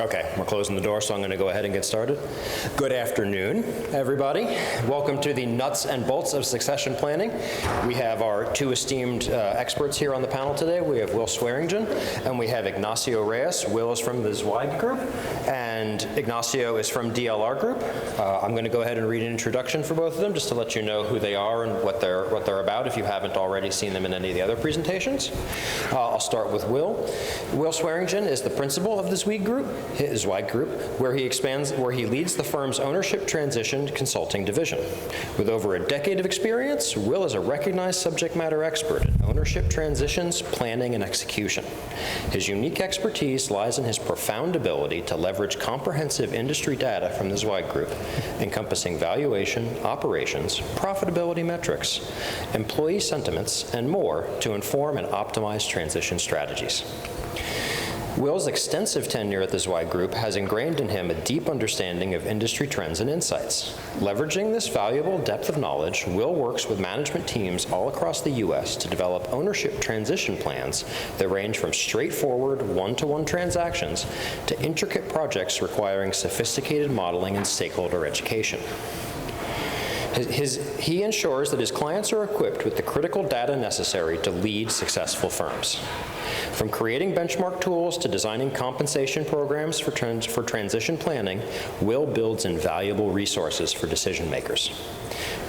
Okay, we're closing the door, so I'm going to go ahead and get started. Good afternoon, everybody. Welcome to the nuts and bolts of succession planning. We have our two esteemed experts here on the panel today. We have Will Swearingen and we have Ignacio Reyes. Will is from the Zweig group and Ignacio is from DLR group. I'm going to go ahead and read an introduction for both of them just to let you know who they are and what they're about if you haven't already seen them in any of the other presentations. I'll start with Will. Will Swearingen is the principal of the Zweig group, where he leads the firm's ownership transition consulting division. With over a decade of experience, Will is a recognized subject matter expert in ownership transitions, planning, and execution. His unique expertise lies in his profound ability to leverage comprehensive industry data from the Zweig group, encompassing valuation, operations, profitability metrics, employee sentiments, and more to inform and optimize transition strategies. Will's extensive tenure at the Zweig Group has ingrained in him a deep understanding of industry trends and insights. Leveraging this valuable depth of knowledge, Will works with management teams all across the U.S. to develop ownership transition plans that range from straightforward one-to-one transactions to intricate projects requiring sophisticated modeling and stakeholder education. He ensures that his clients are equipped with the critical data necessary to lead successful firms. From creating benchmark tools to designing compensation programs for transition planning, Will builds invaluable resources for decision makers.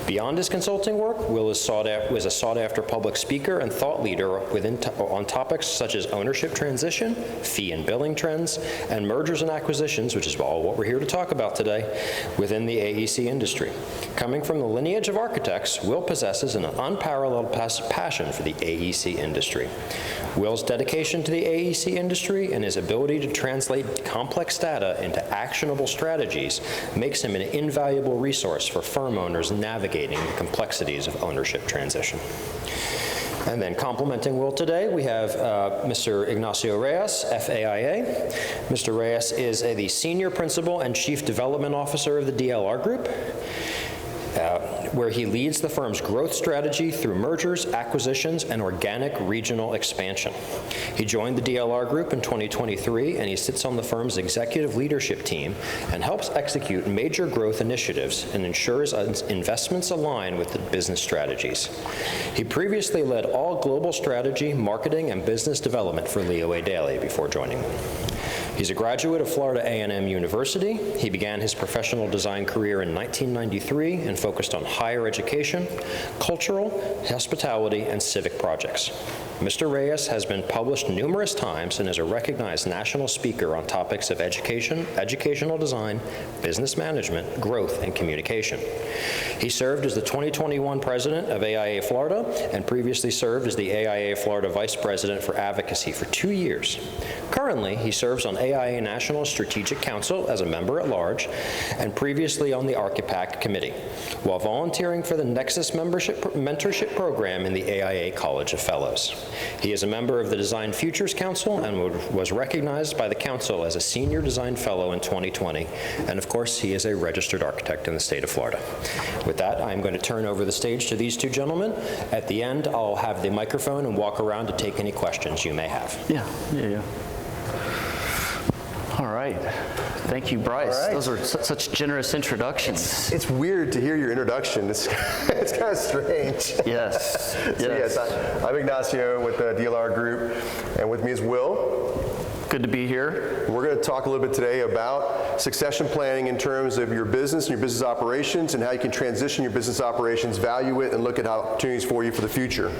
Beyond his consulting work, Will is a sought-after public speaker and thought leader on topics such as ownership transition, fee and billing trends, and mergers and acquisitions, which is all what we're here to talk about today, within the AEC industry. Coming from the lineage of architects, Will possesses an unparalleled passion for the AEC industry. Will's dedication to the AEC industry and his ability to translate complex data into actionable strategies makes him an invaluable resource for firm owners navigating the complexities of ownership transition. And then complementing Will today, we have Mr. Ignacio Reyes, FAIA. Mr. Reyes is the Senior Principal and Chief Development Officer of the DLR Group, where he leads the firm's growth strategy through mergers, acquisitions, and organic regional expansion. He joined the DLR Group in 2023, and he sits on the firm's executive leadership team and helps execute major growth initiatives and ensures investments align with the business strategies. He previously led all global strategy, marketing, and business development for Leo A. Daly before joining them. He's a graduate of Florida A&M University. He began his professional design career in 1993 and focused on higher education, cultural, hospitality, and civic projects. Mr. Reyes has been published numerous times and is a recognized national speaker on topics of education, educational design, business management, growth, and communication. He served as the 2021 president of AIA Florida and previously served as the AIA Florida vice president for advocacy for 2 years. Currently, he serves on AIA National Strategic Council as a member at large and previously on the ARCIPAC committee, while volunteering for the Nexus mentorship program in the AIA College of Fellows. He is a member of the Design Futures Council and was recognized by the council as a senior design fellow in 2020. And of course, he is a registered architect in the state of Florida. With that, I'm going to turn over the stage to these two gentlemen. At the end, I'll have the microphone and walk around to take any questions you may have. Yeah. All right. Thank you, Bryce. Right. Those are such generous introductions. It's weird to hear your introduction. It's kind of strange. Yes. Yes, I'm Ignacio with the DLR Group, and with me is Will. Good to be here. We're going to talk a little bit today about succession planning in terms of your business and your business operations and how you can transition your business operations, value it, and look at opportunities for you for the future.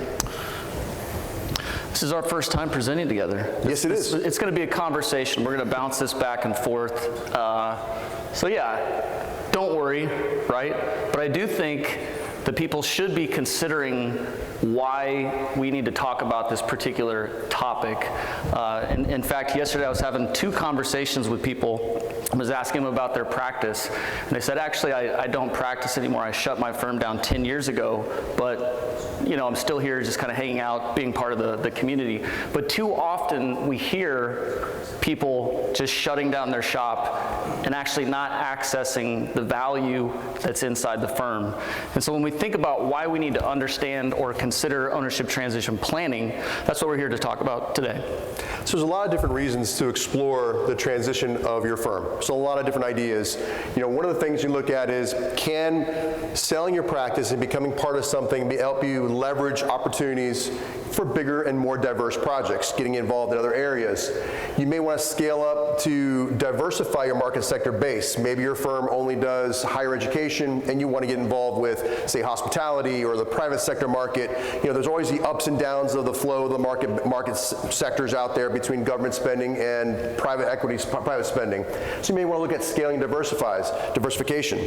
This is our first time presenting together. Yes, it is. It's going to be a conversation. We're going to bounce this back and forth. So yeah, don't worry, right? But I do think that people should be considering why we need to talk about this particular topic. In fact, yesterday I was having 2 conversations with people. I was asking them about their practice, and they said, actually, I don't practice anymore. I shut my firm down 10 years ago, but I'm still here just kind of hanging out, being part of the community. But too often we hear people just shutting down their shop and actually not accessing the value that's inside the firm. And so when we think about why we need to understand or consider ownership transition planning, that's what we're here to talk about today. So there's a lot of different reasons to explore the transition of your firm. So a lot of different ideas. One of the things you look at is, can selling your practice and becoming part of something help you leverage opportunities for bigger and more diverse projects, getting involved in other areas. You may want to scale up to diversify your market sector base. Maybe your firm only does higher education and you want to get involved with, say, hospitality or the private sector market. There's always the ups and downs of the flow of the market sectors out there between government spending and private equities, private spending. So you may want to look at scaling diversification.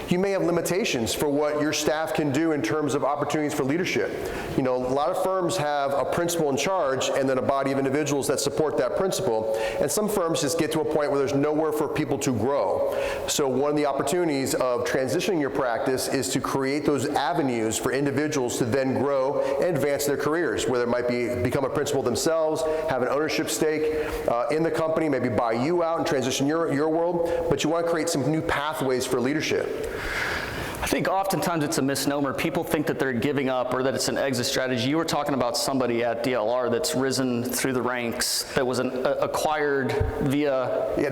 You may have limitations for what your staff can do in terms of opportunities for leadership. A lot of firms have a principal in charge and then a body of individuals that support that principal. And some firms just get to a point where there's nowhere for people to grow. So one of the opportunities of transitioning your practice is to create those avenues for individuals to then grow and advance their careers, whether it might be become a principal themselves, have an ownership stake in the company, maybe buy you out and transition your world, but you want to create some new pathways for leadership. I think oftentimes it's a misnomer. People think that they're giving up or that it's an exit strategy. You were talking about somebody at DLR that's risen through the ranks, that was acquired via... Yeah,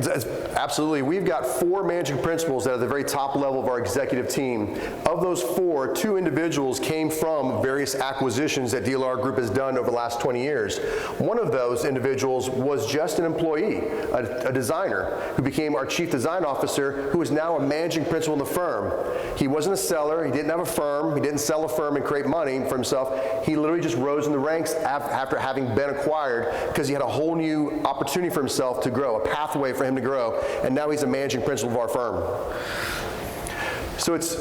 absolutely. We've got 4 managing principals that are at the very top level of our executive team. Of those 4, 2 individuals came from various acquisitions that DLR Group has done over the last 20 years. One of those individuals was just an employee, a designer, who became our chief design officer, who is now a managing principal in the firm. He wasn't a seller, he didn't have a firm, he didn't sell a firm and create money for himself. He literally just rose in the ranks after having been acquired because he had a whole new opportunity for himself to grow, a pathway for him to grow, and now he's a managing principal of our firm. So it's,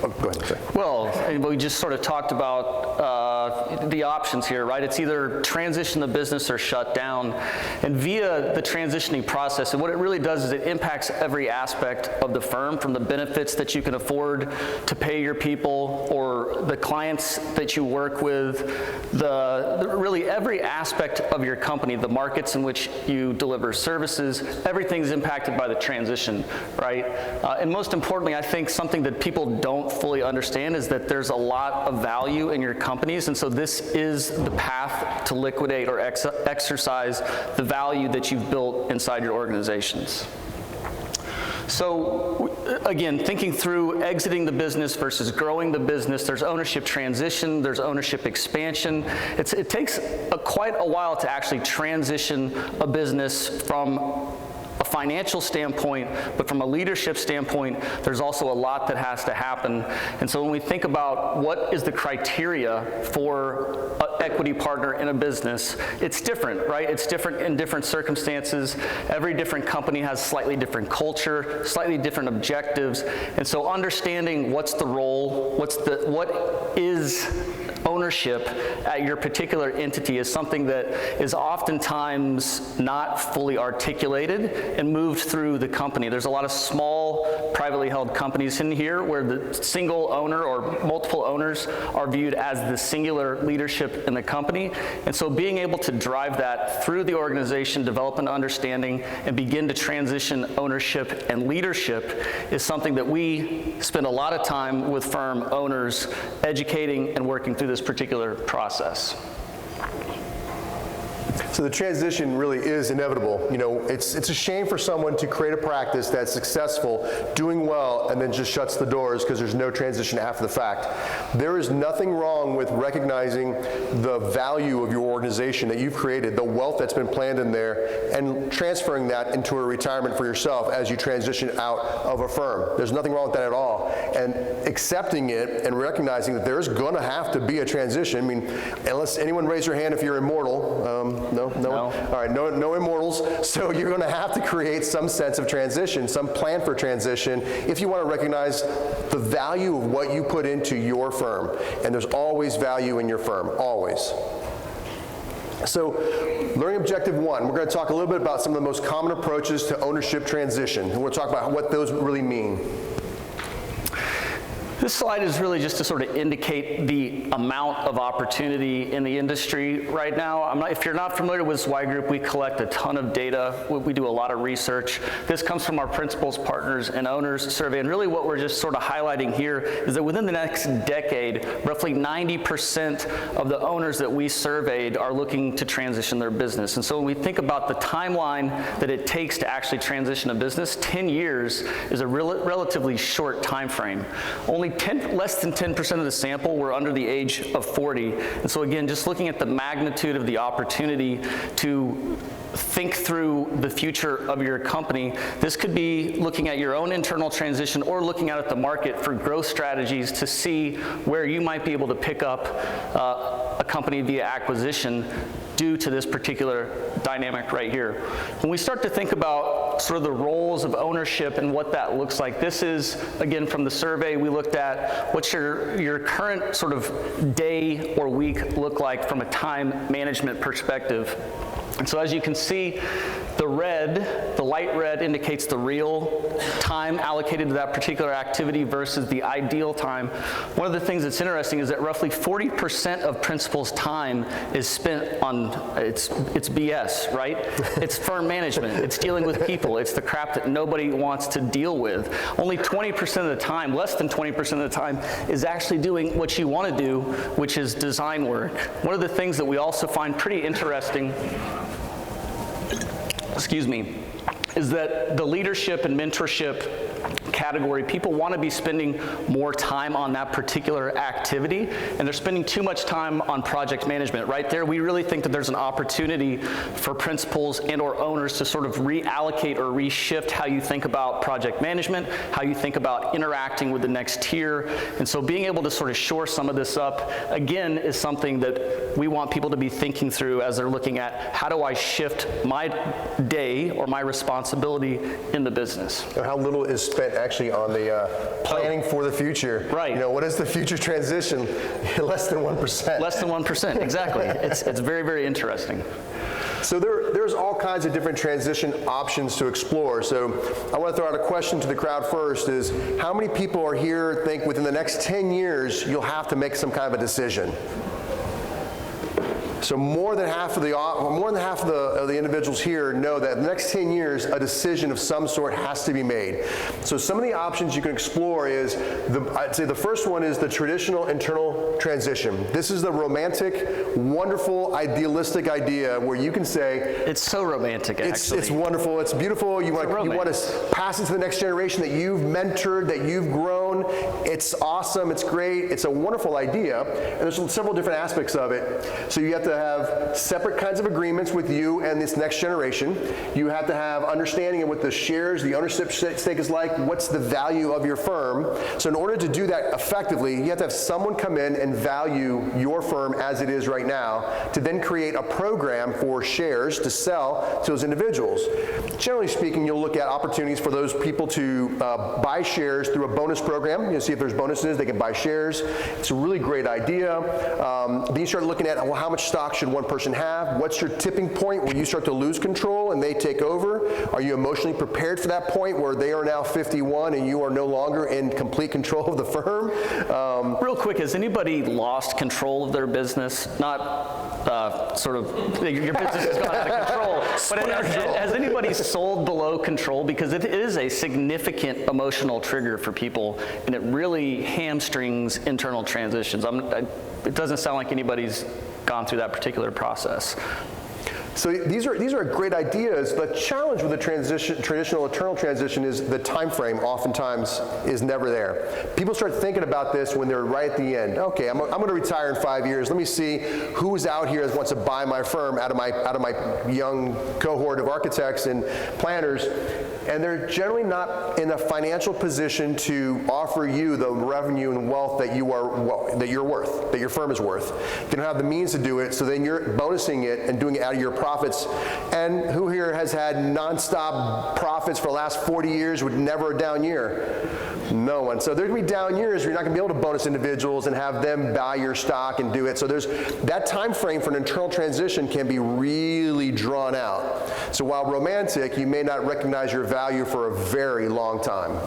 go ahead. Sorry. Well, we just sort of talked about the options here, right? It's either transition the business or shut down. And via the transitioning process, and what it really does is it impacts every aspect of the firm, from the benefits that you can afford to pay your people or the clients that you work with, really every aspect of your company, the markets in which you deliver services, everything's impacted by the transition, right? And most importantly, I think something that people don't fully understand is that there's a lot of value in your companies, and so this is the path to liquidate or exercise the value that you've built inside your organizations. So again, thinking through exiting the business versus growing the business, there's ownership transition, there's ownership expansion. It takes quite a while to actually transition a business from a financial standpoint, but from a leadership standpoint, there's also a lot that has to happen. And so when we think about what is the criteria for an equity partner in a business, it's different, right? It's different in different circumstances. Every different company has slightly different culture, slightly different objectives. And so understanding what's the role, what is ownership at your particular entity is something that is oftentimes not fully articulated and moved through the company. There's a lot of small privately held companies in here where the single owner or multiple owners are viewed as the singular leadership in the company. And so being able to drive that through the organization, develop an understanding, and begin to transition ownership and leadership is something that we spend a lot of time with firm owners educating and working through this particular process. So the transition really is inevitable. It's a shame for someone to create a practice that's successful, doing well, and then just shuts the doors because there's no transition after the fact. There is nothing wrong with recognizing the value of your organization that you've created, the wealth that's been planned in there, and transferring that into a retirement for yourself as you transition out of a firm. There's nothing wrong with that at all. And accepting it and recognizing that there's going to have to be a transition. I mean, unless anyone raise your hand if you're immortal. No. All right, no immortals. So you're going to have to create some sense of transition, some plan for transition, if you want to recognize the value of what you put into your firm. And there's always value in your firm, always. So learning objective 1, we're going to talk a little bit about some of the most common approaches to ownership transition. And we'll talk about what those really mean. This slide is really just to sort of indicate the amount of opportunity in the industry right now. If you're not familiar with Zweig Group, we collect a ton of data. We do a lot of research. This comes from our principals, partners, and owners survey. And really what we're just sort of highlighting here is that within the next decade, roughly 90% of the owners that we surveyed are looking to transition their business. And so when we think about the timeline that it takes to actually transition a business, 10 years is a relatively short time frame. Only less than 10% of the sample were under the age of 40. And so again, just looking at the magnitude of the opportunity to think through the future of your company, this could be looking at your own internal transition or looking out at the market for growth strategies to see where you might be able to pick up a company via acquisition due to this particular dynamic right here. When we start to think about sort of the roles of ownership and what that looks like, this is, again, from the survey, we looked at what's your current sort of day or week look like from a time management perspective. And so as you can see, the light red indicates the real time allocated to that particular activity versus the ideal time. One of the things that's interesting is that roughly 40% of principals' time is spent on, it's BS, right? It's firm management, it's dealing with people, it's the crap that nobody wants to deal with. Only 20% of the time, less than 20% of the time, is actually doing what you want to do, which is design work. One of the things that we also find pretty interesting, is that the leadership and mentorship category, people want to be spending more time on that particular activity, and they're spending too much time on project management. Right there, we really think that there's an opportunity for principals and or owners to sort of reallocate or reshift how you think about project management, how you think about interacting with the next tier. And so being able to sort of shore some of this up, again, is something that we want people to be thinking through as they're looking at how do I shift my day or my responsibility in the business. How little is spent actually on the planning for the future. Right. You know, what is the future transition? Less than 1%. Less than 1%, exactly. It's very, very interesting. So there's all kinds of different transition options to explore. So I want to throw out a question to the crowd first is, how many people are here think within the next 10 years you'll have to make some kind of a decision? So more than half of the individuals here know that in the next 10 years, a decision of some sort has to be made. So some of the options you can explore is, I'd say the first one is the traditional internal transition. This is the romantic, wonderful, idealistic idea where you can say, it's so romantic, actually. It's wonderful, it's beautiful, you want to pass it to the next generation that you've mentored, that you've grown. It's awesome, it's great, it's a wonderful idea, and there's several different aspects of it. So you have to have separate kinds of agreements with you and this next generation. You have to have understanding of what the shares, the ownership stake is like, what's the value of your firm. So in order to do that effectively, you have to have someone come in and value your firm as it is right now, to then create a program for shares to sell to those individuals. Generally speaking, you'll look at opportunities for those people to buy shares through a bonus program. You'll see if there's bonuses, they can buy shares. It's a really great idea. Then you start looking at, well, how much stock should one person have? What's your tipping point where you start to lose control and they take over? Are you emotionally prepared for that point where they are now 51 and you are no longer in complete control of the firm? Real quick, has anybody lost control of their business? Not sort of, your business has gone out of control, but has anybody sold below control? Because it is a significant emotional trigger for people, and it really hamstrings internal transitions. It doesn't sound like anybody's gone through that particular process. So these are great ideas. The challenge with the traditional internal transition is the time frame oftentimes is never there. People start thinking about this when they're right at the end. Okay, I'm going to retire in 5 years. Let me see who's out here that wants to buy my firm out of my young cohort of architects and planners. And they're generally not in a financial position to offer you the revenue and wealth that you're worth, that your firm is worth. They don't have the means to do it, so then you're bonusing it and doing it out of your profits. And who here has had nonstop profits for the last 40 years with never a down year? No one. So there's going to be down years where you're not going to be able to bonus individuals and have them buy your stock and do it. So there's that time frame for an internal transition can be really drawn out. So while romantic, you may not recognize your value for a very long time.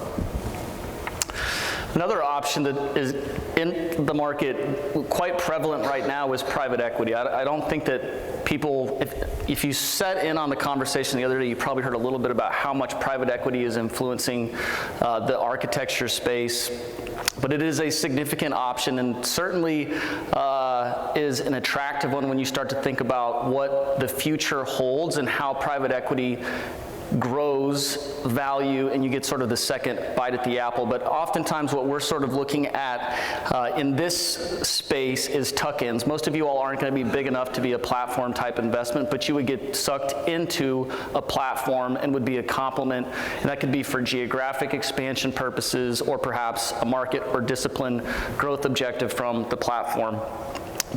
Another option that is in the market quite prevalent right now is private equity. I don't think that people, if you set in on the conversation the other day, you probably heard a little bit about how much private equity is influencing the architecture space. But it is a significant option, and certainly is an attractive one when you start to think about what the future holds and how private equity grows value, and you get sort of the second bite at the apple. But oftentimes what we're sort of looking at in this space is tuck-ins. Most of you all aren't going to be big enough to be a platform type investment, but you would get sucked into a platform and would be a complement, and that could be for geographic expansion purposes or perhaps a market or discipline growth objective from the platform.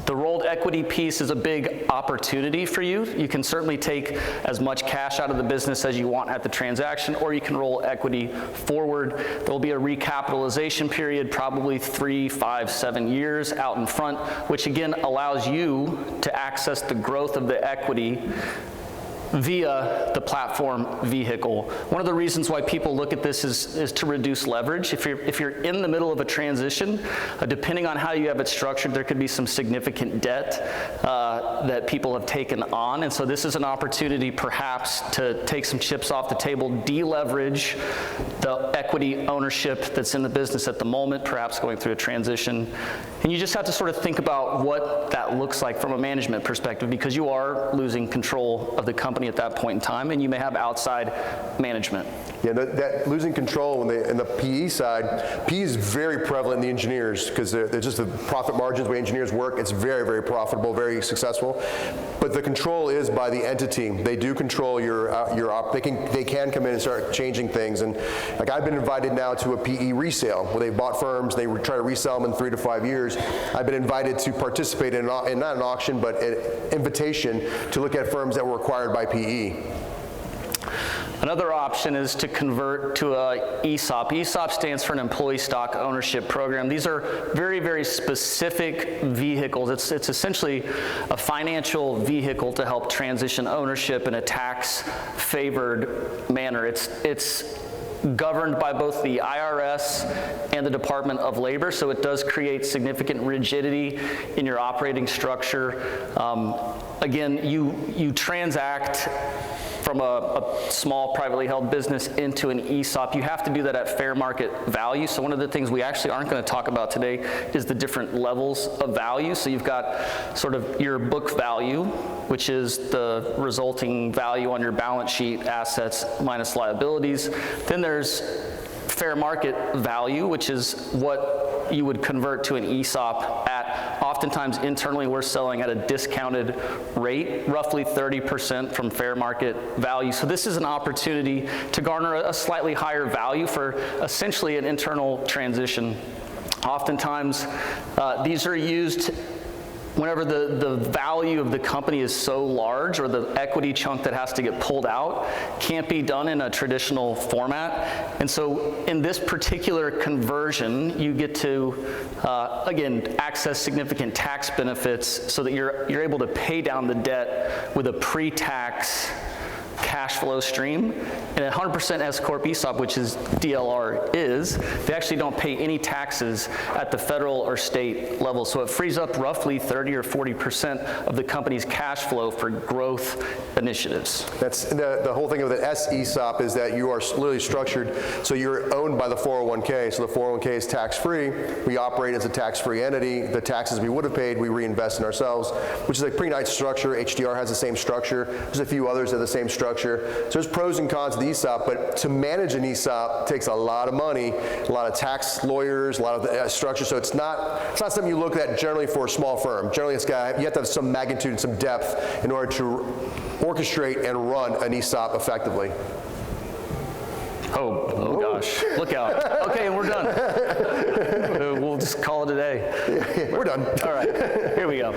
The rolled equity piece is a big opportunity for you. You can certainly take as much cash out of the business as you want at the transaction, or you can roll equity forward. There will be a recapitalization period, probably 3, 5, 7 years out in front, which again allows you to access the growth of the equity via the platform vehicle. One of the reasons why people look at this is to reduce leverage. If you're in the middle of a transition, depending on how you have it structured, there could be some significant debt that people have taken on, and so this is an opportunity perhaps to take some chips off the table, deleverage the equity ownership that's in the business at the moment, perhaps going through a transition. And you just have to sort of think about what that looks like from a management perspective, because you are losing control of the company at that point in time, and you may have outside management. Yeah, that losing control in the PE side, PE is very prevalent in the engineers because they're just the profit margins, the way engineers work, it's very, very profitable, very successful. But the control is by the entity. They do control they can come in and start changing things. And like I've been invited now to a PE resale where they've bought firms, they try to resell them in 3 to 5 years. I've been invited to participate in not an auction, but an invitation to look at firms that were acquired by PE. Another option is to convert to a ESOP. ESOP stands for an employee stock ownership program. These are very, very specific vehicles. It's essentially a financial vehicle to help transition ownership in a tax-favored manner. It's governed by both the IRS and the Department of Labor, so it does create significant rigidity in your operating structure. Again, you transact from a small privately held business into an ESOP. You have to do that at fair market value. So one of the things we actually aren't going to talk about today is the different levels of value. So you've got sort of your book value, which is the resulting value on your balance sheet, assets minus liabilities. Then there's fair market value, which is what you would convert to an ESOP at. Oftentimes internally we're selling at a discounted rate, roughly 30% from fair market value. So this is an opportunity to garner a slightly higher value for essentially an internal transition. Oftentimes these are used whenever the value of the company is so large, or the equity chunk that has to get pulled out can't be done in a traditional format. And so in this particular conversion, you get to, again, access significant tax benefits so that you're able to pay down the debt with a pre-tax cash flow stream. And at 100% S Corp ESOP, which is DLR is, they actually don't pay any taxes at the federal or state level. So it frees up roughly 30 or 40% of the company's cash flow for growth initiatives. That's the whole thing of the S ESOP is that you are literally structured so you're owned by the 401k. So the 401k is tax-free. We operate as a tax-free entity. The taxes we would have paid, we reinvest in ourselves, which is a pretty nice structure. HDR has the same structure. There's a few others that have the same structure. So there's pros and cons to the ESOP, but to manage an ESOP takes a lot of money, a lot of tax lawyers, a lot of structure. So it's not something you look at generally for a small firm. Generally, you have to have some magnitude and some depth in order to orchestrate and run an ESOP effectively. Oh gosh, look out. Okay, we're done. We'll just call it a day. We're done. All right, here we go.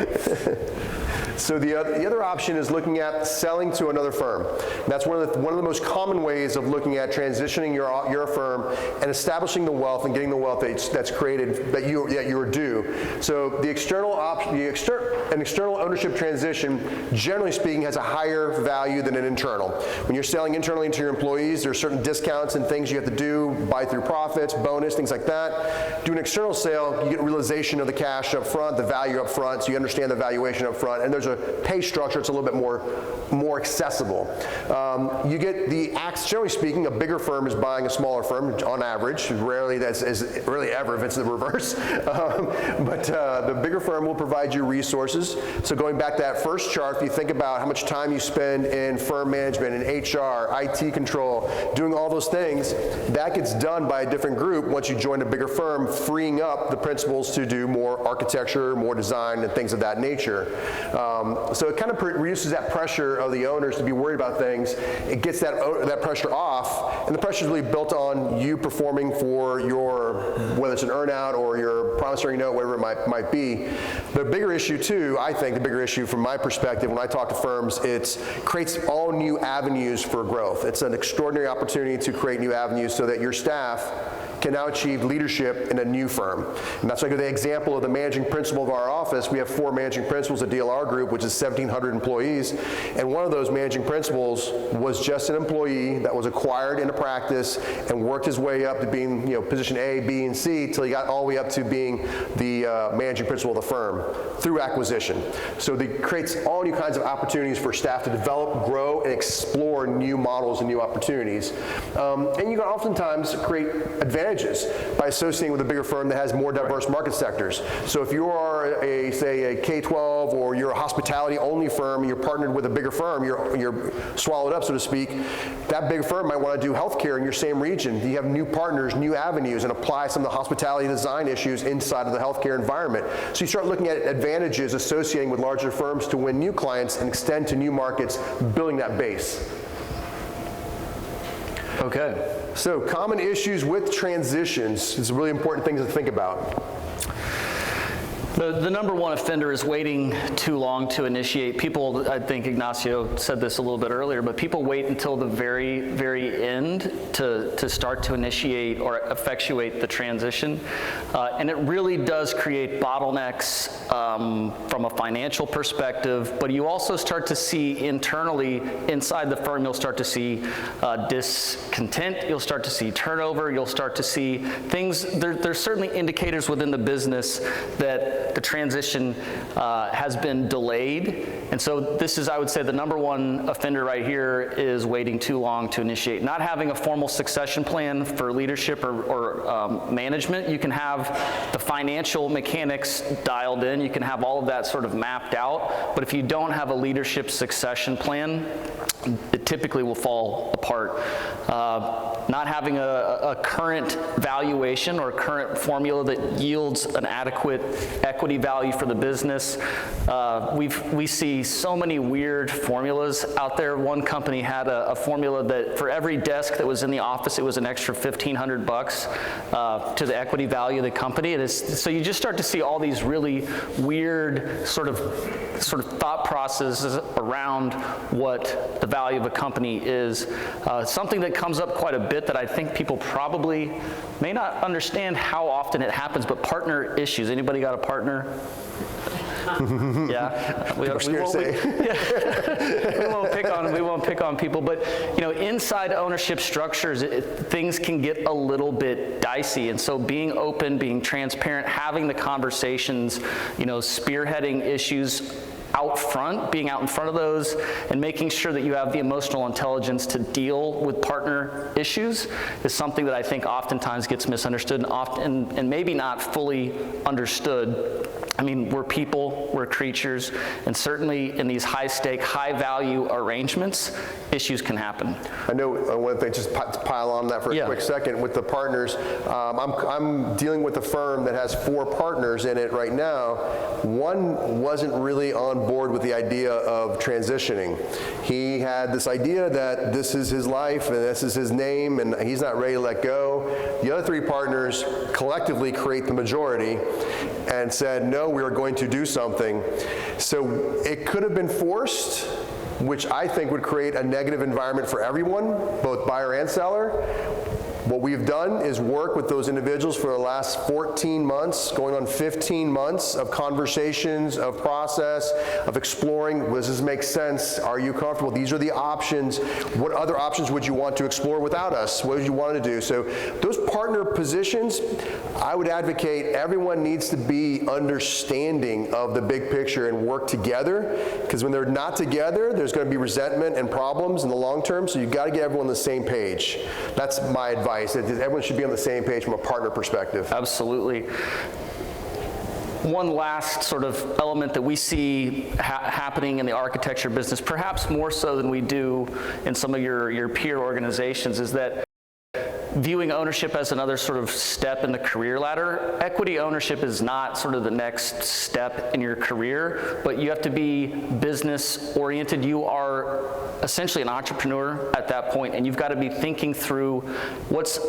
So the other option is looking at selling to another firm. That's one of the most common ways of looking at transitioning your firm and establishing the wealth and getting the wealth that's created that you are due. So the external an external ownership transition, generally speaking, has a higher value than an internal. When you're selling internally to your employees, there are certain discounts and things you have to do, buy through profits, bonus, things like that. Do an external sale, you get realization of the cash up front, the value up front, so you understand the valuation up front, and there's a pay structure that's a little bit more accessible. You get generally speaking, a bigger firm is buying a smaller firm on average. Rarely ever if it's the reverse. But the bigger firm will provide you resources. So going back to that first chart, if you think about how much time you spend in firm management, in HR, IT control, doing all those things, that gets done by a different group once you join a bigger firm, freeing up the principals to do more architecture, more design, and things of that nature. So it kind of reduces that pressure of the owners to be worried about things. It gets that pressure off, and the pressure is really built on you performing for whether it's an earnout or your promissory note, whatever it might be. The bigger issue too, I think the bigger issue from my perspective when I talk to firms, it creates all new avenues for growth. It's an extraordinary opportunity to create new avenues so that your staff can now achieve leadership in a new firm. And that's like the example of the managing principal of our office. We have 4 managing principals at DLR Group, which is 1,700 employees. And one of those managing principals was just an employee that was acquired in a practice and worked his way up to being, position A, B, and C till he got all the way up to being the managing principal of the firm through acquisition. So it creates all new kinds of opportunities for staff to develop, grow, and explore new models and new opportunities. And you can oftentimes create advantages by associating with a bigger firm that has more diverse market sectors. So if you are say a K-12 or you're a hospitality-only firm and you're partnered with a bigger firm, you're swallowed up, so to speak, that big firm might want to do healthcare in your same region. You have new partners, new avenues, and apply some of the hospitality design issues inside of the healthcare environment. So you start looking at advantages associating with larger firms to win new clients and extend to new markets, building that base. Okay. So common issues with transitions is a really important thing to think about. The number one offender is waiting too long to initiate. People, I think Ignacio said this a little bit earlier, but people wait until the very, very end to start to initiate or effectuate the transition. And it really does create bottlenecks from a financial perspective, but you also start to see internally inside the firm, you'll start to see discontent, you'll start to see turnover, you'll start to see things. There's certainly indicators within the business that the transition has been delayed. And so this is, I would say, the number one offender right here is waiting too long to initiate. Not having a formal succession plan for leadership or management. You can have the financial mechanics dialed in. You can have all of that sort of mapped out. But if you don't have a leadership succession plan, it typically will fall apart. Not having a current valuation or a current formula that yields an adequate equity value for the business. We see so many weird formulas out there. One company had a formula that for every desk that was in the office, it was an extra $1,500 to the equity value of the company. So you just start to see all these really weird sort of thought processes around what the value of a company is. Something that comes up quite a bit that I think people probably may not understand how often it happens, but partner issues. Anybody got a partner? Yeah, we won't pick on people, but inside ownership structures, things can get a little bit dicey, and so being open, being transparent, having the conversations, spearheading issues out front, being out in front of those, and making sure that you have the emotional intelligence to deal with partner issues is something that I think oftentimes gets misunderstood and maybe not fully understood. I mean, we're people, we're creatures, and certainly in these high-stake, high-value arrangements, issues can happen. I know one thing, just to pile on that for a quick second, with the partners, I'm dealing with a firm that has 4 partners in it right now. One wasn't really on board with the idea of transitioning. He had this idea that this is his life and this is his name and he's not ready to let go. The other 3 partners collectively create the majority and said, no, know we are going to do something. So it could have been forced, which I think would create a negative environment for everyone, both buyer and seller. What we've done is work with those individuals for the last 14 months, going on 15 months of conversations, of process, of exploring, does this make sense? Are you comfortable? These are the options. What other options would you want to explore without us? What would you want to do? So those partner positions, I would advocate everyone needs to be understanding of the big picture and work together, because when they're not together, there's going to be resentment and problems in the long term, so you've got to get everyone on the same page. That's my advice. Everyone should be on the same page from a partner perspective. Absolutely. One last sort of element that we see happening in the architecture business, perhaps more so than we do in some of your peer organizations, is that viewing ownership as another sort of step in the career ladder. Equity ownership is not sort of the next step in your career, but you have to be business oriented. You are essentially an entrepreneur at that point, and you've got to be thinking through what's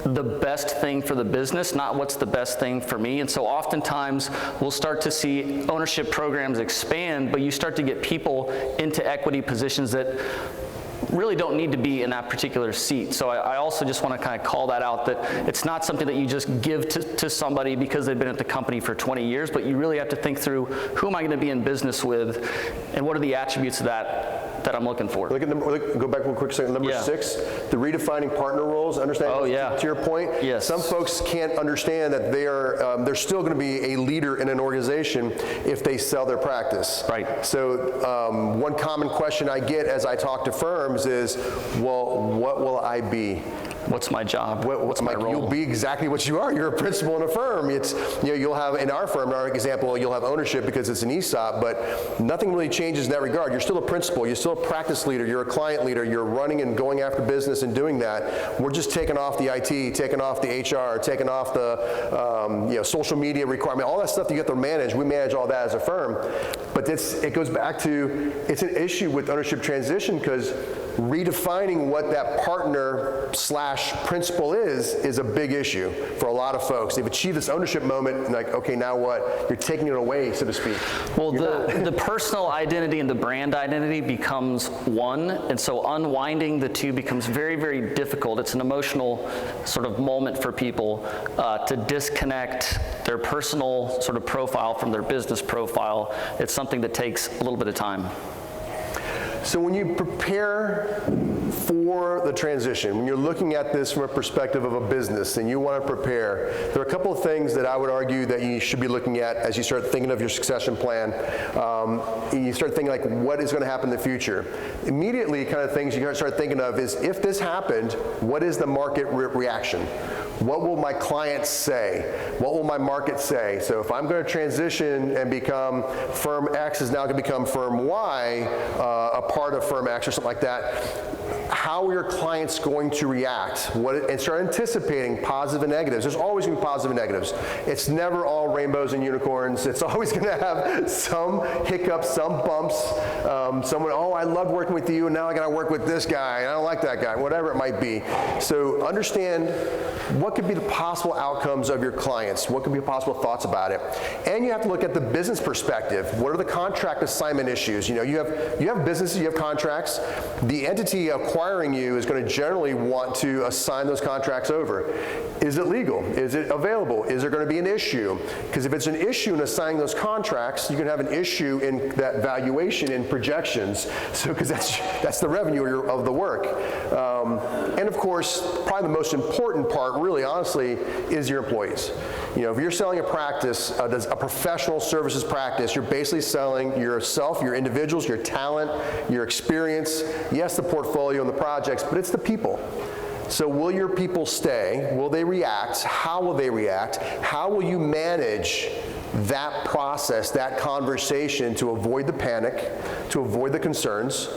the best thing for the business, not what's the best thing for me. And so oftentimes we'll start to see ownership programs expand, but you start to get people into equity positions that really don't need to be in that particular seat. So I also just want to kind of call that out, that it's not something that you just give to somebody because they've been at the company for 20 years, but you really have to think through, who am I going to be in business with, and what are the attributes of that I'm looking for. Go back real quick second. Number 6, the redefining partner roles. Understand? Oh, yeah. To your point, yes. Some folks can't understand that they're still going to be a leader in an organization if they sell their practice. Right. So one common question I get as I talk to firms is, well, what will I be? What's my job? What's my role? You'll be exactly what you are. You're a principal in a firm. It's, you'll have, in our firm, in our example, you'll have ownership because it's an ESOP, but nothing really changes in that regard. You're still a principal. You're still a practice leader. You're a client leader. You're running and going after business and doing that. We're just taking off the IT, taking off the HR, taking off the social media requirement, all that stuff you get to manage. We manage all that as a firm. But it goes back to, it's an issue with ownership transition, because redefining what that partner / principal is a big issue for a lot of folks. They've achieved this ownership moment, and like, okay, now what? You're taking it away, so to speak. Well, the personal identity and the brand identity becomes one, and so unwinding the two becomes very, very difficult. It's an emotional sort of moment for people to disconnect their personal sort of profile from their business profile. It's something that takes a little bit of time. So when you prepare for the transition, when you're looking at this from a perspective of a business and you want to prepare, there are a couple of things that I would argue that you should be looking at as you start thinking of your succession plan. You start thinking, like, what is going to happen in the future? Immediately, kind of things you start thinking of is, if this happened, what is the market reaction? What will my clients say? What will my market say? So if I'm going to transition and become firm X is now going to become firm Y, a part of firm X or something like that, how are your clients going to react? And start anticipating positive and negatives. There's always going to be positive and negatives. It's never all rainbows and unicorns. It's always going to have some hiccups, some bumps. Someone, oh, I loved working with you, and now I got to work with this guy, and I don't like that guy, whatever it might be. So understand what could be the possible outcomes of your clients. What could be possible thoughts about it? And you have to look at the business perspective. What are the contract assignment issues? You have businesses, you have contracts. The entity acquiring you is going to generally want to assign those contracts over. Is it legal? Is it available? Is there going to be an issue? Because if it's an issue in assigning those contracts, you can have an issue in that valuation and projections. So, because that's the revenue of the work. And of course, probably the most important part, really honestly, is your employees. If you're selling a practice, a professional services practice, you're basically selling yourself, your individuals, your talent, your experience, yes, the portfolio and the projects, but it's the people. So will your people stay? Will they react? How will they react? How will you manage that process, that conversation, to avoid the panic, to avoid the concerns?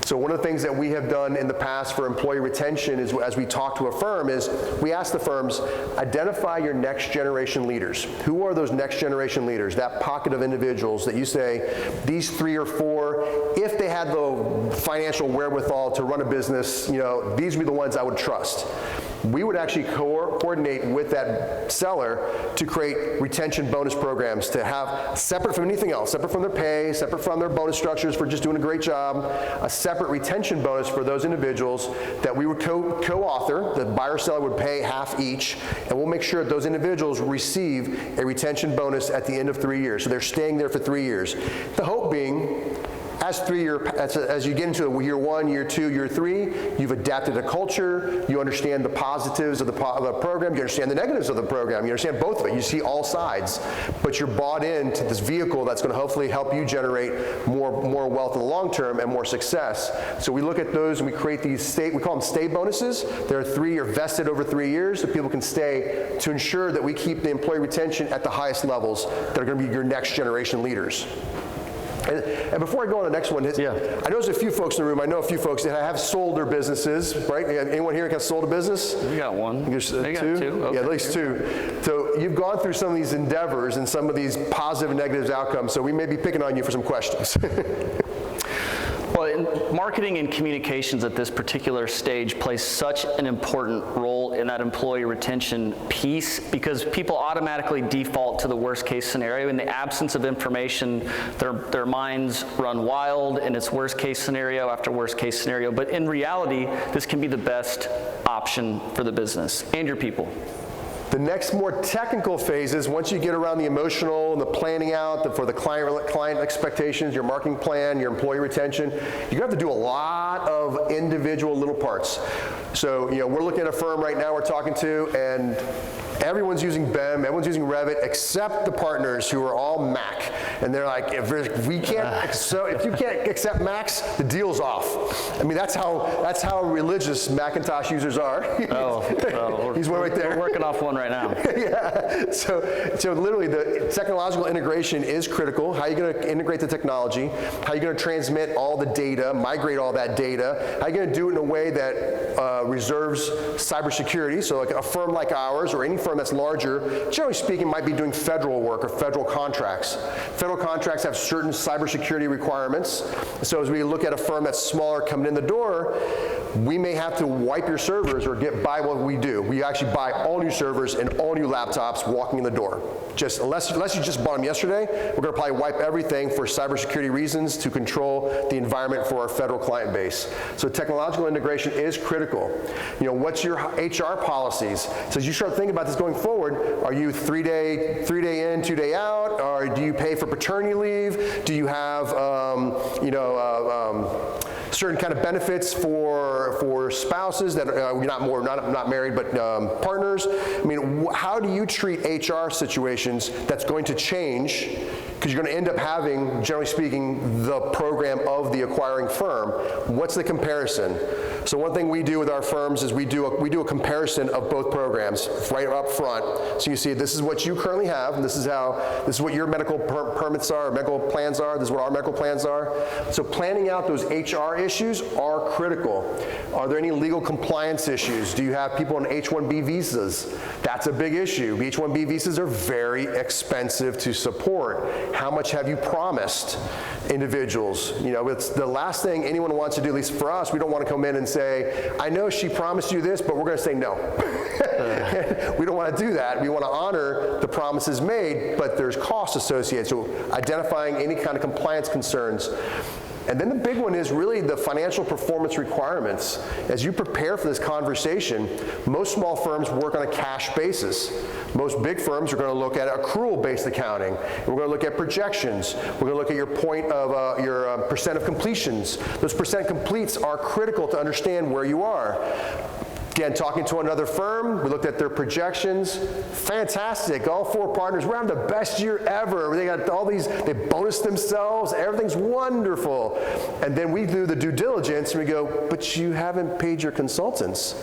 So one of the things that we have done in the past for employee retention is, as we talk to a firm, is we ask the firms, identify your next generation leaders. Who are those next generation leaders? That pocket of individuals that you say, these 3 or 4, if they had the financial wherewithal to run a business, these would be the ones I would trust. we would actually coordinate with that seller to create retention bonus programs to have separate from anything else, separate from their pay, separate from their bonus structures for just doing a great job, a separate retention bonus for those individuals that we would co-author. The buyer seller would pay half each, and we'll make sure that those individuals receive a retention bonus at the end of 3 years. So they're staying there for 3 years. The hope being, as you get into year 1, year 2, year 3, you've adapted a culture, you understand the positives of the program, you understand the negatives of the program, you understand both of it, you see all sides, but you're bought into this vehicle that's going to hopefully help you generate more wealth in the long term and more success. So we look at those and we create these we call them stay bonuses. They're vested over 3 years so people can stay to ensure that we keep the employee retention at the highest levels that are going to be your next generation leaders. And before I go on to the next one, I know there's a few folks in the room, I know a few folks that have sold their businesses, right? Anyone here has sold a business? We got one. There's They got two? Okay. Yeah, at least 2. So you've gone through some of these endeavors and some of these positive and negative outcomes, so we may be picking on you for some questions. Well, in marketing and communications at this particular stage plays such an important role in that employee retention piece because people automatically default to the worst case scenario. In the absence of information, their minds run wild and it's worst case scenario after worst case scenario. But in reality, this can be the best option for the business and your people. The next more technical phases, once you get around the emotional and the planning out for the client expectations, your marketing plan, your employee retention, you're gonna have to do a lot of individual little parts. So, we're looking at a firm right now we're talking to, and everyone's using BEM, everyone's using Revit, except the partners who are all Mac. And they're like, if you can't accept Macs, the deal's off. I mean, that's how religious Macintosh users are. He's one right there. We're working off one right now. Yeah. So literally, the technological integration is critical. How are you going to integrate the technology? How are you going to transmit all the data, migrate all that data? How are you going to do it in a way that reserves cybersecurity? So like a firm like ours, or any firm that's larger, generally speaking, might be doing federal work or federal contracts. Federal contracts have certain cybersecurity requirements. So as we look at a firm that's smaller coming in the door, we may have to wipe your servers or buy what we do. We actually buy all new servers and all new laptops walking in the door. Just unless you just bought them yesterday, we're going to probably wipe everything for cybersecurity reasons to control the environment for our federal client base. So technological integration is critical. What's your HR policies? So as you start thinking about this going forward, are you 3 day in, 2 day out, or do you pay for paternity leave? Do you have certain kind of benefits for spouses that are not married but partners? I mean, how do you treat HR situations that's going to change? Because you're going to end up having, generally speaking, the program of the acquiring firm. What's the comparison? So one thing we do with our firms is we do a comparison of both programs right up front. So you see, this is what you currently have, and this is what your medical permits are, medical plans are, this is what our medical plans are. So planning out those HR issues are critical. Are there any legal compliance issues? Do you have people on H-1B visas? That's a big issue. H-1B visas are very expensive to support. How much have you promised individuals? It's the last thing anyone wants to do, at least for us. We don't want to come in and say, I know she promised you this, but we're going to say no. We don't want to do that. We want to honor the promises made, but there's costs associated. So identifying any kind of compliance concerns. And then the big one is really the financial performance requirements. As you prepare for this conversation, most small firms work on a cash basis. Most big firms are going to look at accrual-based accounting. We're going to look at projections. We're going to look at your point of your percent of completions. Those percent completes are critical to understand where you are. Again, talking to another firm, we looked at their projections. Fantastic, all 4 partners, we're having the best year ever. They got all these, they bonus themselves, everything's wonderful. And then we do the due diligence and we go, but you haven't paid your consultants.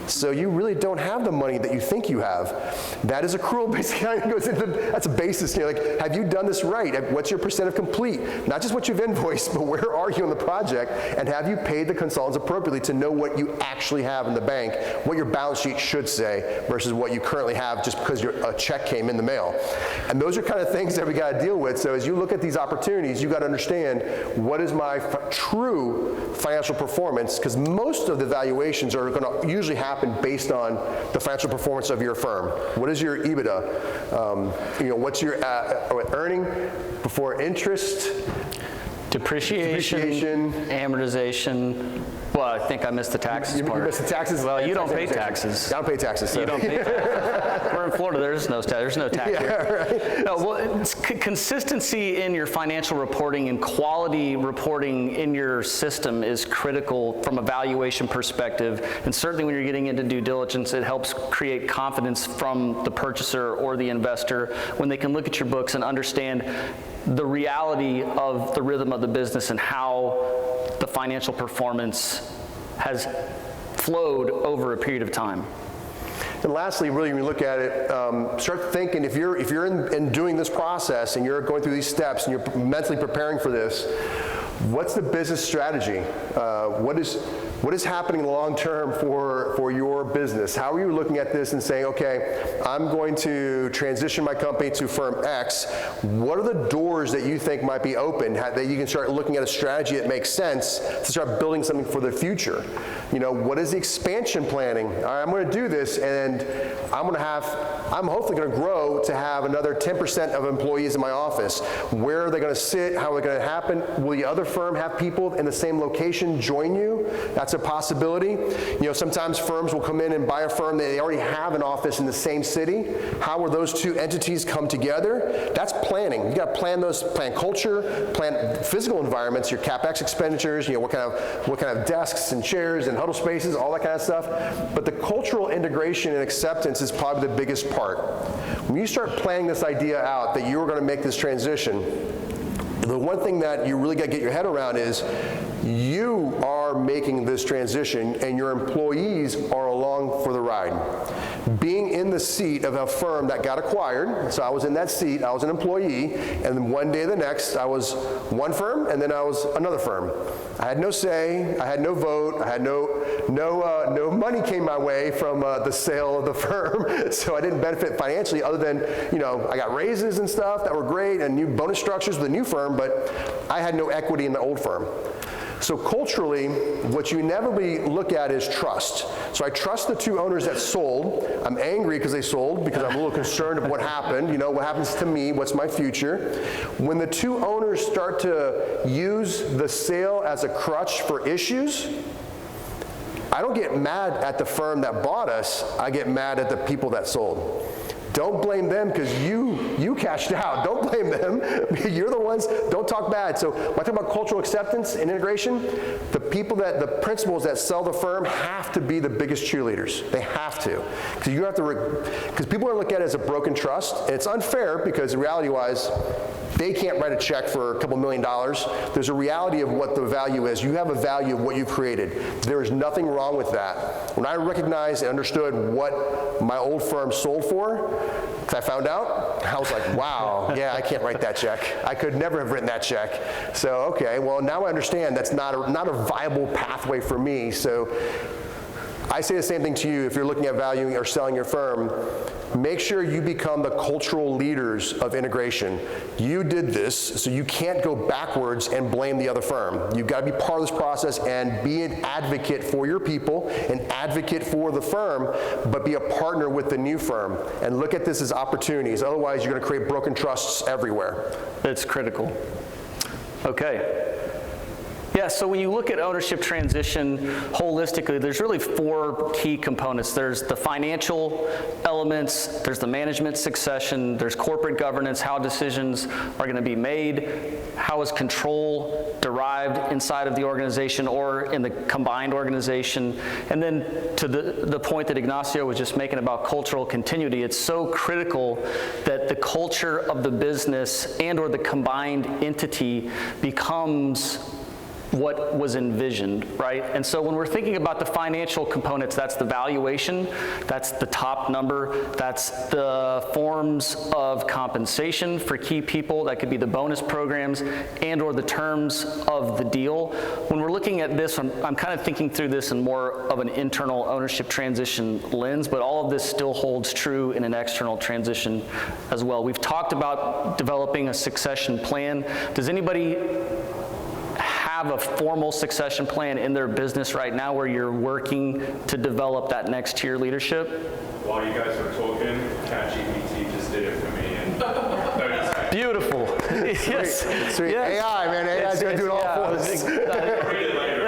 So you really don't have the money that you think you have. That is accrual-based accounting. That's a basis. Like, have you done this right? What's your percent of complete? Not just what you've invoiced, but where are you on the project? And have you paid the consultants appropriately to know what you actually have in the bank what your balance sheet should say versus what you currently have just because a check came in the mail. And those are kind of things that we got to deal with. So as you look at these opportunities, you got to understand what is my true financial performance, because most of the valuations are going to usually happen based on the financial performance of your firm. What is your EBITDA? What's your earning before interest? Depreciation, amortization. Well, I think I missed the taxes part. You missed the taxes? Well, you don't pay taxes. I don't pay taxes. So. You don't pay taxes. We're in Florida, there's no tax here. Right. No, well, consistency in your financial reporting and quality reporting in your system is critical from a valuation perspective. And certainly when you're getting into due diligence, it helps create confidence from the purchaser or the investor when they can look at your books and understand the reality of the rhythm of the business and how the financial performance has flowed over a period of time. And lastly, really, when you look at it, start thinking, if you're in doing this process and you're going through these steps and you're mentally preparing for this, what's the business strategy? What is happening long term for your business? How are you looking at this and saying, okay, I'm going to transition my company to firm X. What are the doors that you think might be open that you can start looking at a strategy that makes sense to start building something for the future? What is the expansion planning? All right, I'm going to do this, and I'm hopefully going to grow to have another 10% of employees in my office. Where are they going to sit? How are they going to happen? Will the other firm have people in the same location join you? That's a possibility. Sometimes firms will come in and buy a firm that they already have an office in the same city. How will those two entities come together? That's planning. You got to plan culture, plan physical environments, your CapEx expenditures, what kind of desks and chairs and huddle spaces, all that kind of stuff. But the cultural integration and acceptance is probably the biggest part. When you start planning this idea out that you're going to make this transition, the one thing that you really got to get your head around is you are making this transition and your employees are along for the ride. Being in the seat of a firm that got acquired, so I was in that seat, I was an employee, and then one day the next I was one firm and then I was another firm. I had no say, I had no vote, I had no money came my way from the sale of the firm, so I didn't benefit financially other than, I got raises and stuff that were great and new bonus structures with the new firm, but I had no equity in the old firm. So culturally, what you inevitably look at is trust. So I trust the two owners that sold. I'm angry because they sold because I'm a little concerned of what happened. What happens to me? What's my future? When the two owners start to use the sale as a crutch for issues, I don't get mad at the firm that bought us. I get mad at the people that sold. Don't blame them because you cashed out. Don't blame them. You're the ones, don't talk bad. So when I talk about cultural acceptance and integration, the principals that sell the firm have to be the biggest cheerleaders. They have to. Because people are looking at it as a broken trust, and it's unfair because reality-wise, they can't write a check for a couple $1 million. There's a reality of what the value is. You have a value of what you've created. There is nothing wrong with that. When I recognized and understood what my old firm sold for, because I found out, I was like, wow, yeah, I can't write that check. I could never have written that check. So, okay, well, now I understand that's not a viable pathway for me. So I say the same thing to you if you're looking at valuing or selling your firm. Make sure you become the cultural leaders of integration. You did this, so you can't go backwards and blame the other firm. You've got to be part of this process and be an advocate for your people, an advocate for the firm, but be a partner with the new firm. And look at this as opportunities. Otherwise, you're going to create broken trusts everywhere. That's critical. Okay. Yeah, so when you look at ownership transition holistically, there's really 4 key components. There's the financial elements, there's the management succession, there's corporate governance, how decisions are going to be made, how is control derived inside of the organization or in the combined organization, and then to the point that Ignacio was just making about cultural continuity, it's so critical that the culture of the business and or the combined entity becomes what was envisioned, right? And so when we're thinking about the financial components, that's the valuation, that's the top number, that's the forms of compensation for key people, that could be the bonus programs and or the terms of the deal. When we're looking at this, I'm kind of thinking through this in more of an internal ownership transition lens, but all of this still holds true in an external transition as well. We've talked about developing a succession plan. Does anybody have a formal succession plan in their business right now where you're working to develop that next tier leadership? While you guys were talking, ChatGPT just did it for me in 30 seconds. Beautiful. Yes. Sweet. Yes. AI, man, AI's going to do it all for us. Read it later.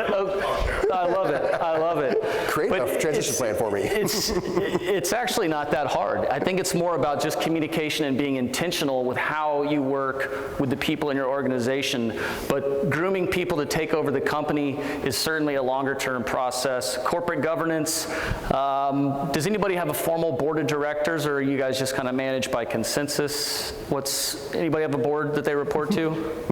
I love it. I love it. Create But a transition plan for me. It's actually not that hard. I think it's more about just communication and being intentional with how you work with the people in your organization. But grooming people to take over the company is certainly a longer term process. Corporate governance, does anybody have a formal board of directors, or are you guys just kind of managed by consensus? Anybody have a board that they report to?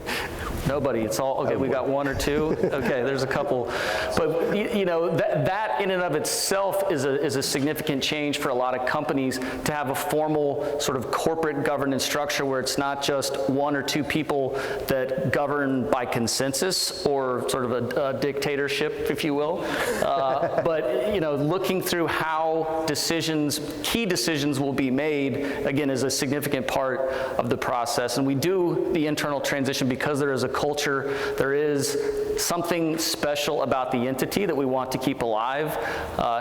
Nobody. It's all, okay, we got one or two. Okay, there's a couple. But you know, that in and of itself is a significant change for a lot of companies to have a formal sort of corporate governance structure where it's not just one or two people that govern by consensus or sort of a dictatorship, if you will. But you know, looking through how key decisions will be made, again, is a significant part of the process. And we do the internal transition because there is a culture, there is something special about the entity that we want to keep alive.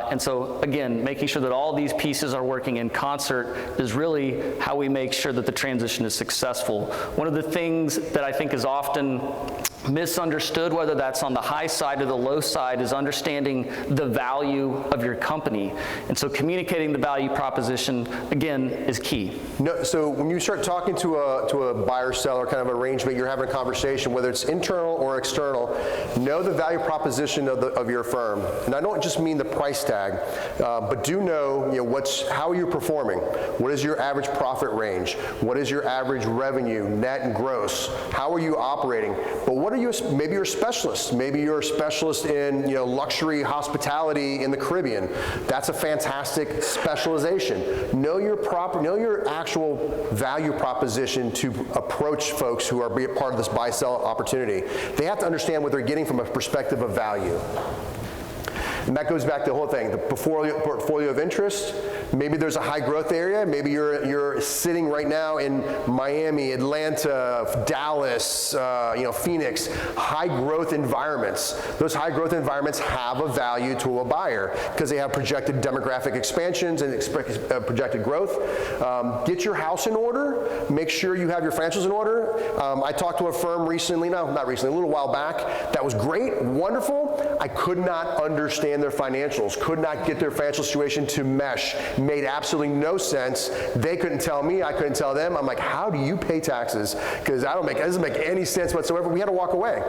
And so, again, making sure that all these pieces are working in concert is really how we make sure that the transition is successful. One of the things that I think is often misunderstood, whether that's on the high side or the low side, is understanding the value of your company. And so communicating the value proposition, again, is key. No, so when you start talking to a buyer-seller kind of arrangement, you're having a conversation, whether it's internal or external, know the value proposition of your firm. And I don't just mean the price tag, but do know, how are you performing? What is your average profit range? What is your average revenue, net and gross? How are you operating? But what are you? Maybe you're a specialist. Maybe you're a specialist in luxury hospitality in the Caribbean. That's a fantastic specialization. Know your actual value proposition to approach folks who are part of this buy-sell opportunity. They have to understand what they're getting from a perspective of value. And that goes back to the whole thing, the portfolio of interest. Maybe there's a high growth area. Maybe you're sitting right now in Miami, Atlanta, Dallas, Phoenix, high growth environments. Those high growth environments have a value to a buyer because they have projected demographic expansions and projected growth. Get your house in order. Make sure you have your financials in order. I talked to a firm recently, a little while back, that was great, wonderful. I could not understand their financials, could not get their financial situation to mesh. Made absolutely no sense. They couldn't tell me, I couldn't tell them. I'm like, how do you pay taxes? Because it doesn't make any sense whatsoever. We had to walk away.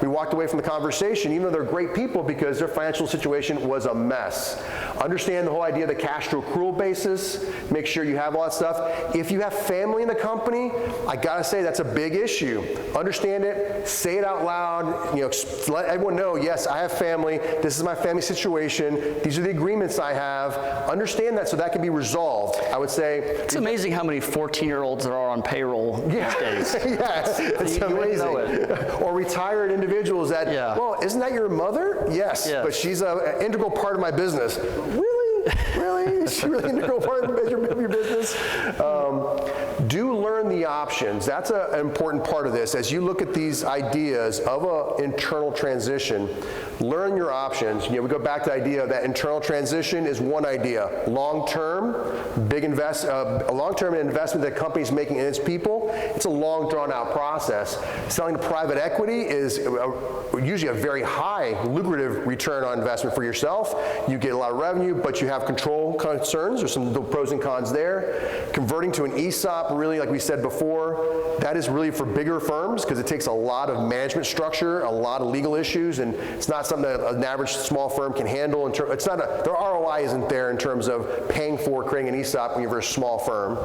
We walked away from the conversation, even though they're great people, because their financial situation was a mess. Understand the whole idea of the cash to accrual basis. Make sure you have all that stuff. If you have family in the company, I gotta say that's a big issue. Understand it, say it out loud, let everyone know, yes, I have family, this is my family situation, these are the agreements I have. Understand that so that can be resolved. I would say it's amazing how many 14-year-olds there are on payroll these days. Yes, it's amazing. Know it. Or retired individuals that, well, isn't that your mother? Yes, but she's an integral part of my business. Really? Is she really an integral part of your business? Do learn the options. That's an important part of this. As you look at these ideas of an internal transition, learn your options. We go back to the idea that internal transition is one idea. Long-term, long-term investment that a company's making in its people, it's a long, drawn-out process. Selling to private equity is usually a very high, lucrative return on investment for yourself. You get a lot of revenue, but you have control concerns. There's some pros and cons there. Converting to an ESOP, really, like we said before, that is really for bigger firms because it takes a lot of management structure, a lot of legal issues, and it's not not something that an average small firm can handle. Their ROI isn't there in terms of paying for creating an ESOP when you're a very small firm.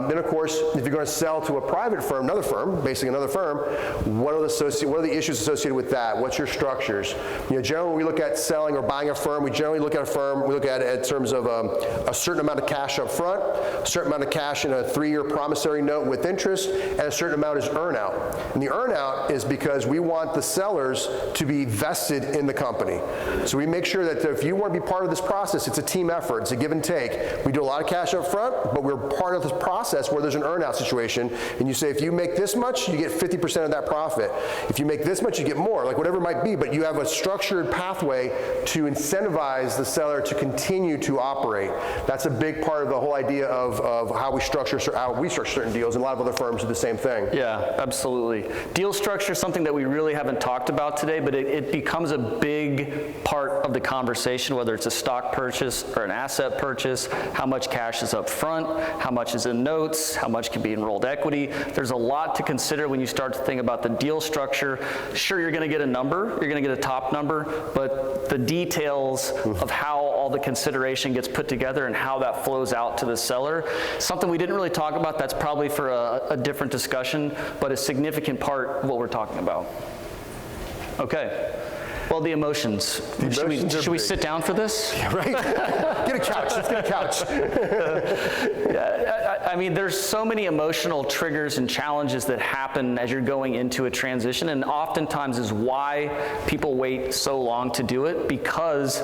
Then of course, if you're going to sell to a private firm, another firm, basically another firm, what are the issues associated with that? What's your structures? Generally when we look at selling or buying a firm, we generally look at a firm, we look at it in terms of a certain amount of cash up front, a certain amount of cash in a 3-year promissory note with interest, and a certain amount is earnout. And the earnout is because we want the sellers to be vested in the company. So we make sure that if you want to be part of this process, it's a team effort, it's a give and take. We do a lot of cash up front, but we're part of this process where there's an earnout situation, and you say if you make this much, you get 50% of that profit. If you make this much, you get more, like whatever it might be, but you have a structured pathway to incentivize the seller to continue to operate. That's a big part of the whole idea of how we structure certain deals, and a lot of other firms do the same thing. Yeah, absolutely. Deal structure is something that we really haven't talked about today, but it becomes a big part of the conversation, whether it's a stock purchase or an asset purchase, how much cash is up front, how much is in notes, how much can be enrolled equity. There's a lot to consider when you start to think about the deal structure. Sure, you're going to get a number, you're going to get a top number, but the details of how all the consideration gets put together and how that flows out to the seller, something we didn't really talk about, that's probably for a different discussion, but a significant part of what we're talking about. Okay. Well, the emotions. Should we sit down for this? Yeah, right? Get a couch. Let's get a couch. I mean, there's so many emotional triggers and challenges that happen as you're going into a transition, and oftentimes is why people wait so long to do it, because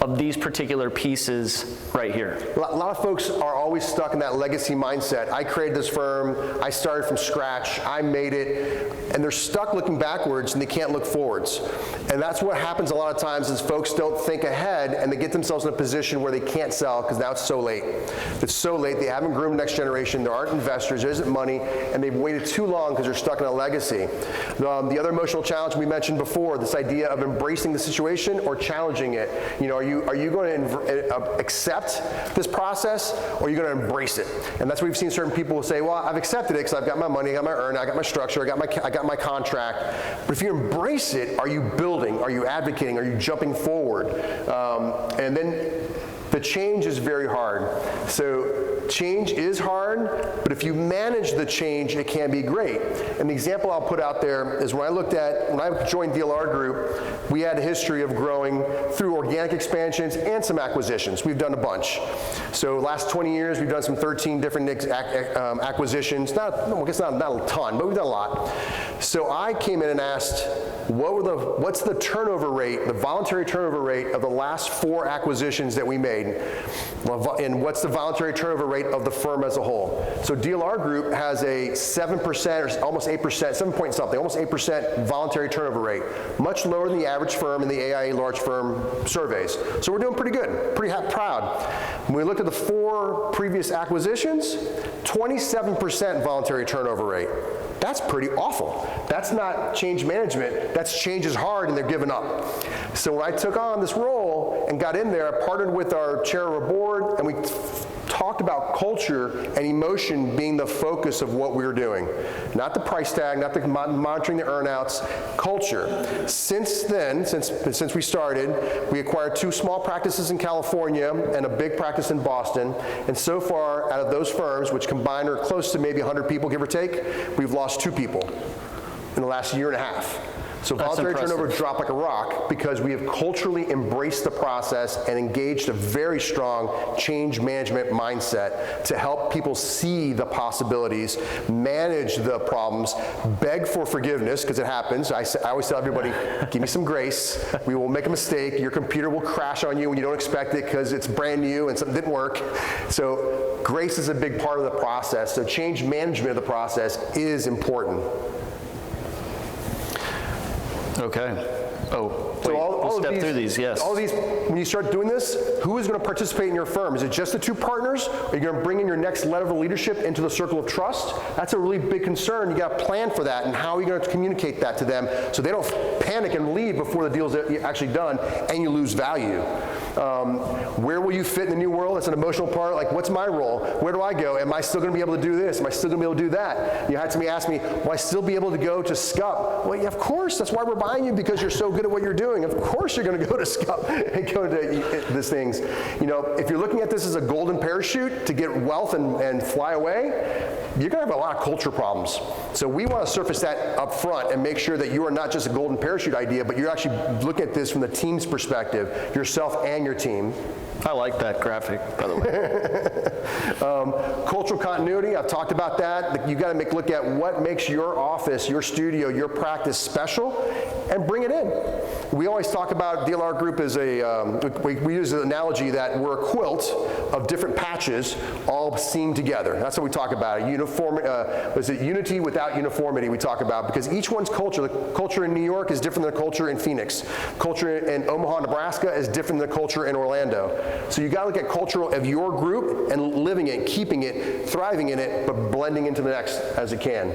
of these particular pieces right here. A lot of folks are always stuck in that legacy mindset. I created this firm, I started from scratch, I made it, and they're stuck looking backwards and they can't look forwards. And that's what happens a lot of times is folks don't think ahead and they get themselves in a position where they can't sell because now it's so late. It's so late, they haven't groomed the next generation, there aren't investors, there isn't money, and they've waited too long because they're stuck in a legacy. The other emotional challenge we mentioned before, this idea of embracing the situation or challenging it. Are you going to accept this process, or are you going to embrace it? And that's what we've seen certain people say, well, I've accepted it because I've got my money, I got my earn, I got my structure, I got my contract. But if you embrace it, are you building? Are you advocating? Are you jumping forward? And then the change is very hard. So change is hard, but if you manage the change, it can be great. And the example I'll put out there is when I joined DLR Group, we had a history of growing through organic expansions and some acquisitions. We've done a bunch. So last 20 years, we've done some 13 different acquisitions. I guess not a ton, but we've done a lot. So I came in and asked, what's the turnover rate, the voluntary turnover rate of the last 4 acquisitions that we made? And what's the voluntary turnover rate of the firm as a whole? So DLR Group has a 7% or almost 8%, 7 point something, almost 8% voluntary turnover rate, much lower than the average firm in the AIA large firm surveys. So we're doing pretty good, pretty proud. When we looked at the 4 previous acquisitions, 27% voluntary turnover rate. That's pretty awful. That's not change management. That's change is hard and they're giving up. So when I took on this role and got in there, I partnered with our chair of our board and we talked about culture and emotion being the focus of what we were doing. Not the price tag, not the monitoring the earnouts, culture. Since then, since we started, we acquired 2 small practices in California and a big practice in Boston. And so far, out of those firms, which combined are close to maybe 100 people, give or take, we've lost 2 people in the last year and a half. So voluntary turnover dropped like a rock because we have culturally embraced the process and engaged a very strong change management mindset to help people see the possibilities, manage the problems, beg for forgiveness, because it happens. I always tell everybody, give me some grace. We will make a mistake. Your computer will crash on you when you don't expect it because it's brand new and something didn't work. So grace is a big part of the process. So change management of the process is important. Okay. Oh, so we'll step through these, yes. All these, when you start doing this, who is going to participate in your firm? Is it just the 2 partners? Are you going to bring in your next level of leadership into the circle of trust? That's a really big concern. You got to plan for that, and how are you going to communicate that to them so they don't panic and leave before the deal's actually done and you lose value. Where will you fit in the new world? That's an emotional part. Like, what's my role? Where do I go? Am I still going to be able to do this? Am I still going to be able to do that? You had somebody ask me, will I still be able to go to SCUP? Well, yeah, of course. That's why we're buying you, because you're so good at what you're doing. Of course you're going to go to SCUP and go to these things. You know, if you're looking at this as a golden parachute to get wealth and fly away, you're going to have a lot of culture problems. So we want to surface that up front and make sure that you are not just a golden parachute idea, but you're actually looking at this from the team's perspective, yourself and your team. I like that graphic, by the way. Cultural continuity, I've talked about that. You got to look at what makes your office, your studio, your practice special, and bring it in. We always talk about DLR Group as we use an analogy that we're a quilt of different patches all seamed together. That's what we talk about. Unity without uniformity we talk about, because each one's culture, the culture in New York is different than the culture in Phoenix. Culture in Omaha, Nebraska is different than the culture in Orlando. So you got to look at culture of your group and living it, keeping it, thriving in it, but blending into the next as it can.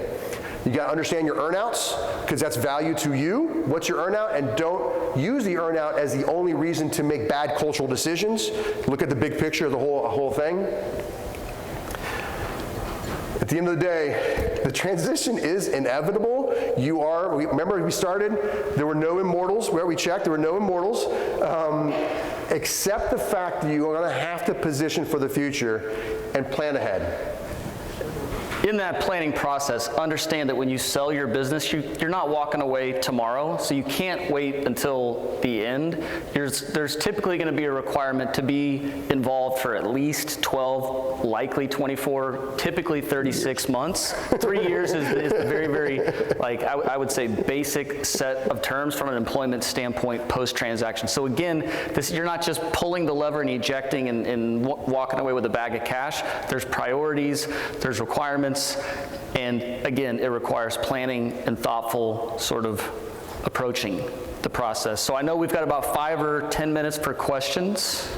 You got to understand your earnouts, because that's value to you. What's your earnout? And don't use the earnout as the only reason to make bad cultural decisions. Look at the big picture of the whole thing. At the end of the day, the transition is inevitable. Remember we started, there were no immortals, where we checked, there were no immortals, except the fact that you're going to have to position for the future and plan ahead. In that planning process, understand that when you sell your business, you're not walking away tomorrow, so you can't wait until the end. There's typically going to be a requirement to be involved for at least 12, likely 24, typically 36 months. 3 years is very, very, like, I would say, basic set of terms from an employment standpoint post-transaction. So again, you're not just pulling the lever and ejecting and walking away with a bag of cash. There's priorities, there's requirements, and again, it requires planning and thoughtful sort of approaching the process. So I know we've got about 5 or 10 minutes for questions.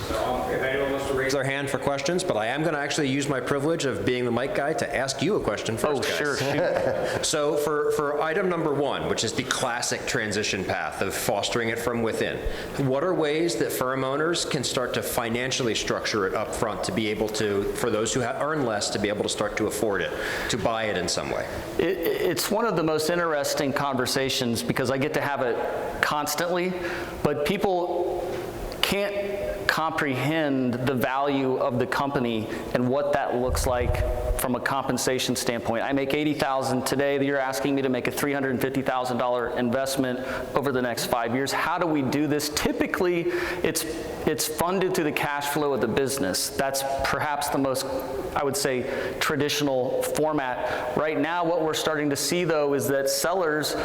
So if anyone wants to raise their hand for questions, but I am going to actually use my privilege of being the mic guy to ask you a question first, guys. Sure. Shoot. So for item number 1, which is the classic transition path of fostering it from within, what are ways that firm owners can start to financially structure it up front to be able to, for those who earn less, to be able to start to afford it, to buy it in some way? It's one of the most interesting conversations because I get to have it constantly, but people can't comprehend the value of the company and what that looks like from a compensation standpoint. I make $80,000 today. You're asking me to make a $350,000 investment over the next 5 years. How do we do this? Typically, it's funded through the cash flow of the business. That's perhaps the most, I would say, traditional format. Right now, what we're starting to see, though, is that sellers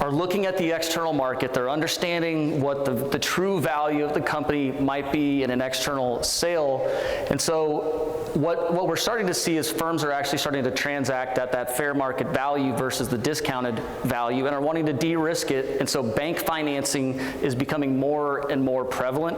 are looking at the external market. They're understanding what the true value of the company might be in an external sale. And so what we're starting to see is firms are actually starting to transact at that fair market value versus the discounted value and are wanting to de-risk it. And so bank financing is becoming more and more prevalent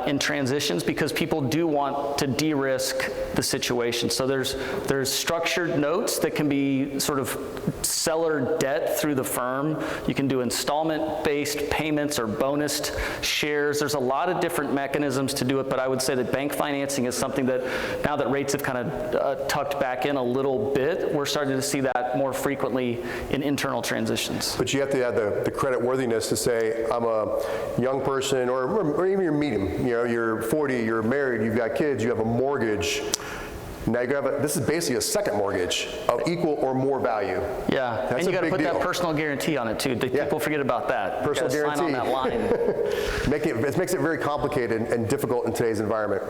in transitions because people do want to de-risk the situation. So there's structured notes that can be sort of seller debt through the firm. You can do installment-based payments or bonused shares. There's a lot of different mechanisms to do it, but I would say that bank financing is something that, now that rates have kind of tucked back in a little bit, we're starting to see that more frequently in internal transitions. But you have to have the credit worthiness to say, I'm a young person, or even you're medium. You know, you're 40, you're married, you've got kids, you have a mortgage. Now you have this is basically a second mortgage of equal or more value. Yeah, That's and you got to put deal. That personal guarantee on it too. People forget about that. Personal you guarantee. Sign on that line. It makes it very complicated and difficult in today's environment.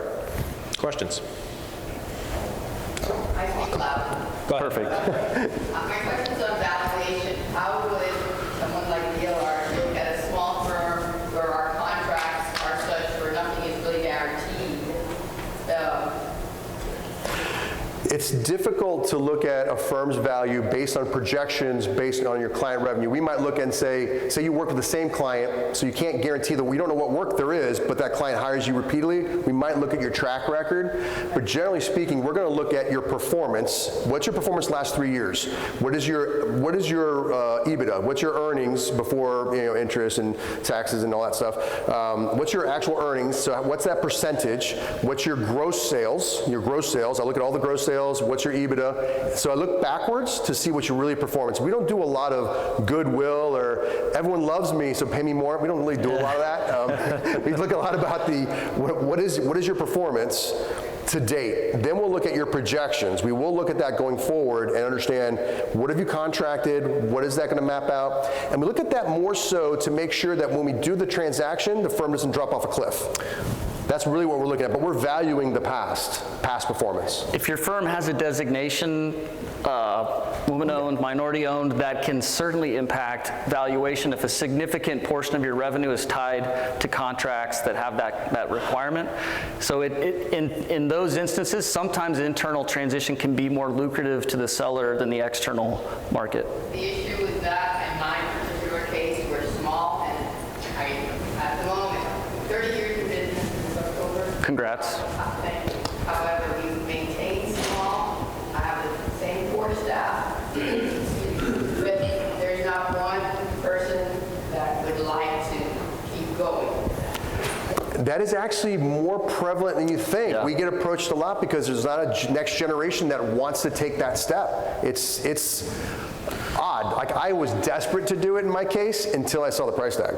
Questions? I speak loud. Perfect. My question's on valuation. How would someone like DLR look at a small firm where our contracts are such where nothing is really guaranteed? It's difficult to look at a firm's value based on projections, based on your client revenue. We might look and say you work with the same client, so you can't guarantee that we don't know what work there is, but that client hires you repeatedly. We might look at your track record, but generally speaking, we're going to look at your performance. What's your performance last 3 years? What is your EBITDA? What's your earnings before interest and taxes and all that stuff? What's your actual earnings? So what's that percentage? What's your gross sales? Your gross sales. I look at all the gross sales. What's your EBITDA? So I look backwards to see what your really performance. We don't do a lot of goodwill or everyone loves me, so pay me more. We don't really do a lot of that. We look a lot about what is your performance to date. Then we'll look at your projections. We will look at that going forward and understand what have you contracted, what is that going to map out, and we look at that more so to make sure that when we do the transaction, the firm doesn't drop off a cliff. That's really what we're looking at, but we're valuing the past performance. If your firm has a designation, woman-owned, minority-owned, that can certainly impact valuation if a significant portion of your revenue is tied to contracts that have that requirement. So in those instances, sometimes internal transition can be more lucrative to the seller than the external market. The issue with that, in my particular case, we're small, and at the moment, 30 years in business since October. Congrats. Thank you. However, we maintain small. I have the same 4 staff. But there's not one person that would like to keep going. That is actually more prevalent than you think. Yeah. We get approached a lot because there's not a next generation that wants to take that step. It's odd. Like, I was desperate to do it in my case until I saw the price tag.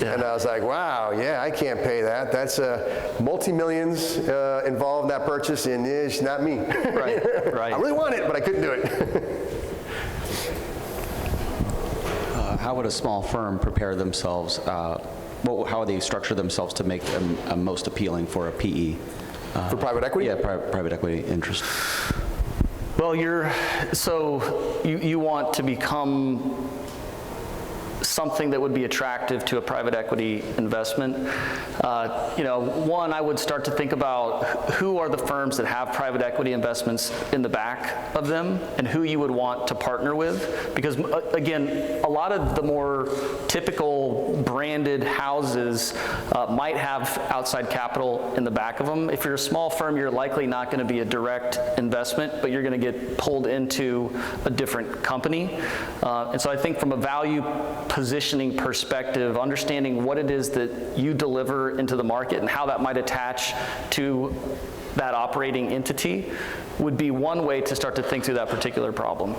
Yeah. And I was like, wow, yeah, I can't pay that. That's multi-millions involved in that purchase, and it's not me. Right, right. I really want it, but I couldn't do it. How would a small firm prepare themselves? How would they structure themselves to make them most appealing for a PE? For private equity? Yeah, private equity interest. Well, you want to become something that would be attractive to a private equity investment. One, I would start to think about who are the firms that have private equity investments in the back of them and who you would want to partner with. Because again, a lot of the more typical branded houses might have outside capital in the back of them. If you're a small firm, you're likely not going to be a direct investment, but you're going to get pulled into a different company. And so I think from a value positioning perspective, understanding what it is that you deliver into the market and how that might attach to that operating entity would be one way to start to think through that particular problem.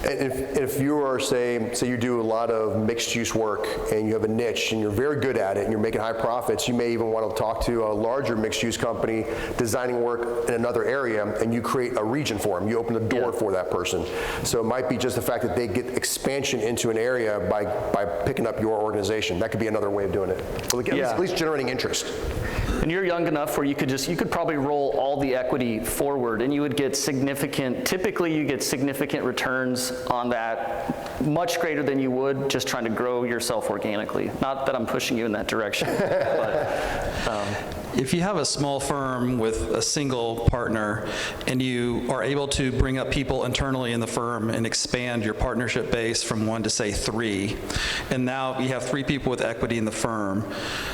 And if you are, say you do a lot of mixed-use work and you have a niche and you're very good at it and you're making high profits, you may even want to talk to a larger mixed-use company designing work in another area, and you create a region for them. You open the door for that person. So it might be just the fact that they get expansion into an area by picking up your organization. That could be another way of doing it. So at least generating interest. And you're young enough where you could probably roll all the equity forward and you would get typically you get significant returns on that, much greater than you would just trying to grow yourself organically. Not that I'm pushing you in that direction, but. If you have a small firm with a single partner and you are able to bring up people internally in the firm and expand your partnership base from 1 to say 3, and now you have 3 people with equity in the firm,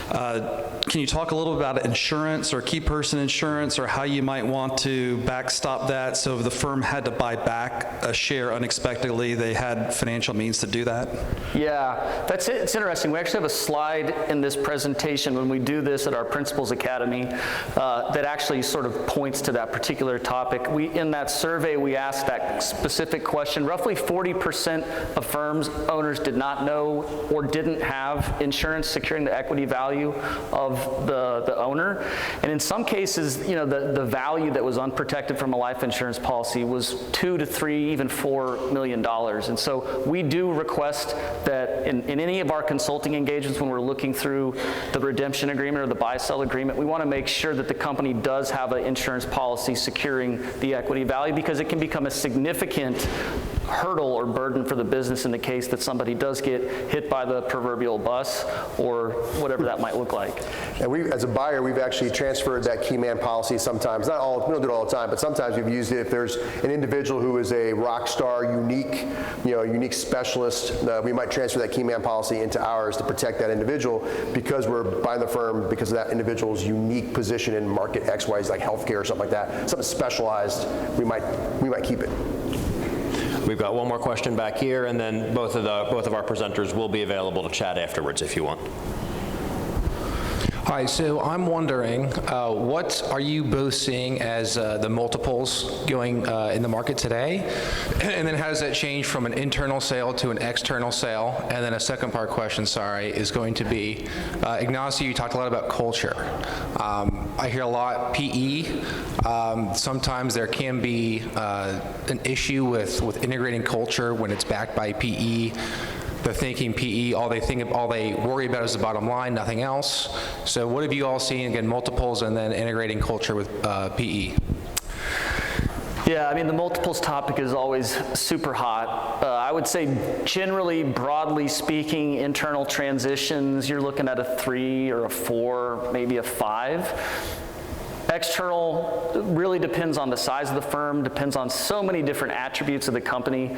can you talk a little about insurance or key person insurance, or how you might want to backstop that so if the firm had to buy back a share unexpectedly, they had financial means to do that? Yeah, that's it. It's interesting. We actually have a slide in this presentation when we do this at our Principals Academy that actually sort of points to that particular topic. In that survey, we asked that specific question. Roughly 40% of firms owners did not know or didn't have insurance securing the equity value of the owner. And in some cases, the value that was unprotected from a life insurance policy was $2 to $3, even $4 million. And so we do request that in any of our consulting engagements, when we're looking through the redemption agreement or the buy-sell agreement, we want to make sure that the company does have an insurance policy securing the equity value, because it can become a significant hurdle or burden for the business in the case that somebody does get hit by the proverbial bus or whatever that might look like. And we, as a buyer, we've actually transferred that key man policy sometimes. Not all, we don't do it all the time, but sometimes we've used it if there's an individual who is a rock star, unique, unique specialist. We might transfer that key man policy into ours to protect that individual because we're buying the firm because of that individual's unique position in market X, Y, like healthcare or something like that. Something specialized, we might keep it. We've got one more question back here, and then both of our presenters will be available to chat afterwards if you want. Hi, so I'm wondering, what are you both seeing as the multiples going in the market today? And then how does that change from an internal sale to an external sale? And then a second part question, sorry, is going to be, Ignacio, you talked a lot about culture. I hear a lot PE. Sometimes there can be an issue with integrating culture when it's backed by PE. They're thinking PE, all they worry about is the bottom line, nothing else. So what have you all seen, again, multiples and then integrating culture with PE? Yeah, I mean, the multiples topic is always super hot. I would say generally, broadly speaking, internal transitions, you're looking at a 3 or a 4, maybe a 5. External really depends on the size of the firm, depends on so many different attributes of the company,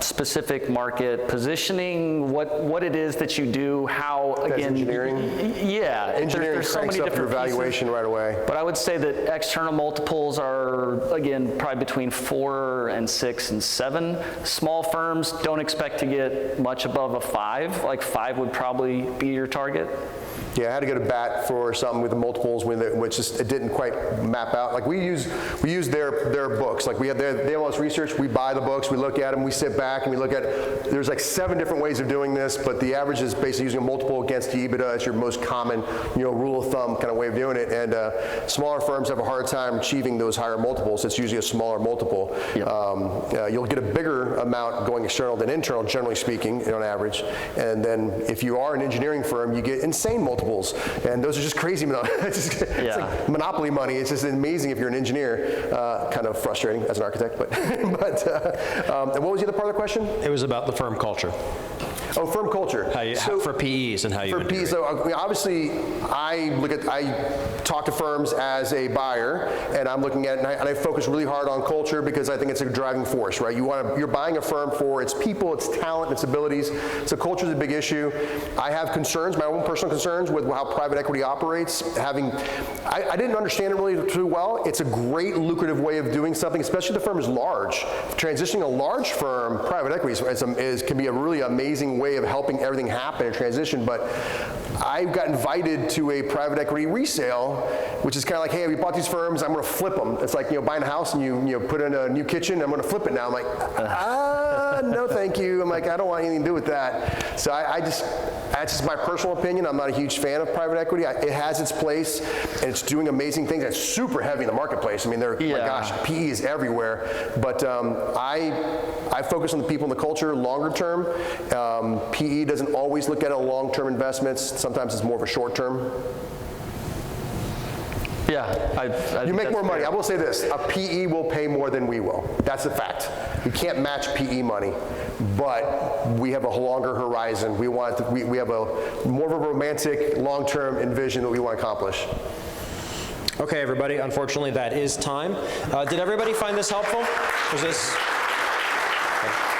specific market positioning, what it is that you do, how, again. Engineering? Yeah. Engineering there's so cranks many up your different valuation right away. But I would say that external multiples are, again, probably between 4 and 6 and 7. Small firms don't expect to get much above a 5. Like 5 would probably be your target. Yeah, I had to go to bat for something with the multiples which just it didn't quite map out. Like we use their books. Like they have all this research. We buy the books, we look at them, we sit back and we look at. There's like 7 different ways of doing this, but the average is basically using a multiple against the EBITDA. It's your most common, rule of thumb kind of way of doing it. And smaller firms have a hard time achieving those higher multiples. It's usually a smaller multiple. Yep. You'll get a bigger amount going external than internal, generally speaking, on average. And then if you are an engineering firm, you get insane multiples. And those are just crazy. It's like monopoly money. It's just amazing if you're an engineer. Kind of frustrating as an architect, but and what was the other part of the question? It was about the firm culture. Oh, firm culture. For PEs and how you integrate. So obviously, I talk to firms as a buyer, and I'm looking at it, and I focus really hard on culture because I think it's a driving force, right? You're buying a firm for its people, its talent, its abilities. So culture is a big issue. I have concerns, my own personal concerns with how private equity operates. I didn't understand it really too well. It's a great lucrative way of doing something, especially if the firm is large. Transitioning a large firm, private equity, can be a really amazing way of helping everything happen in transition, but I got invited to a private equity resale, which is kind of like, hey, we bought these firms, I'm going to flip them. It's like buying a house and you put in a new kitchen, I'm going to flip it now. I'm like, no thank you. I'm like, I don't want anything to do with that. So that's just my personal opinion. I'm not a huge fan of private equity. It has its place, and it's doing amazing things. It's super heavy in the marketplace. I mean, my gosh, PE is everywhere. But I focus on the people and the culture longer term. PE doesn't always look at a long-term investments. Sometimes it's more of a short-term. Yeah, you make more money. I will say this, a PE will pay more than we will. That's a fact. We can't match PE money, but we have a longer horizon. We have a more of a romantic, long-term envision that we want to accomplish. Okay, everybody, unfortunately that is time. Did everybody find this helpful? Was this? Okay.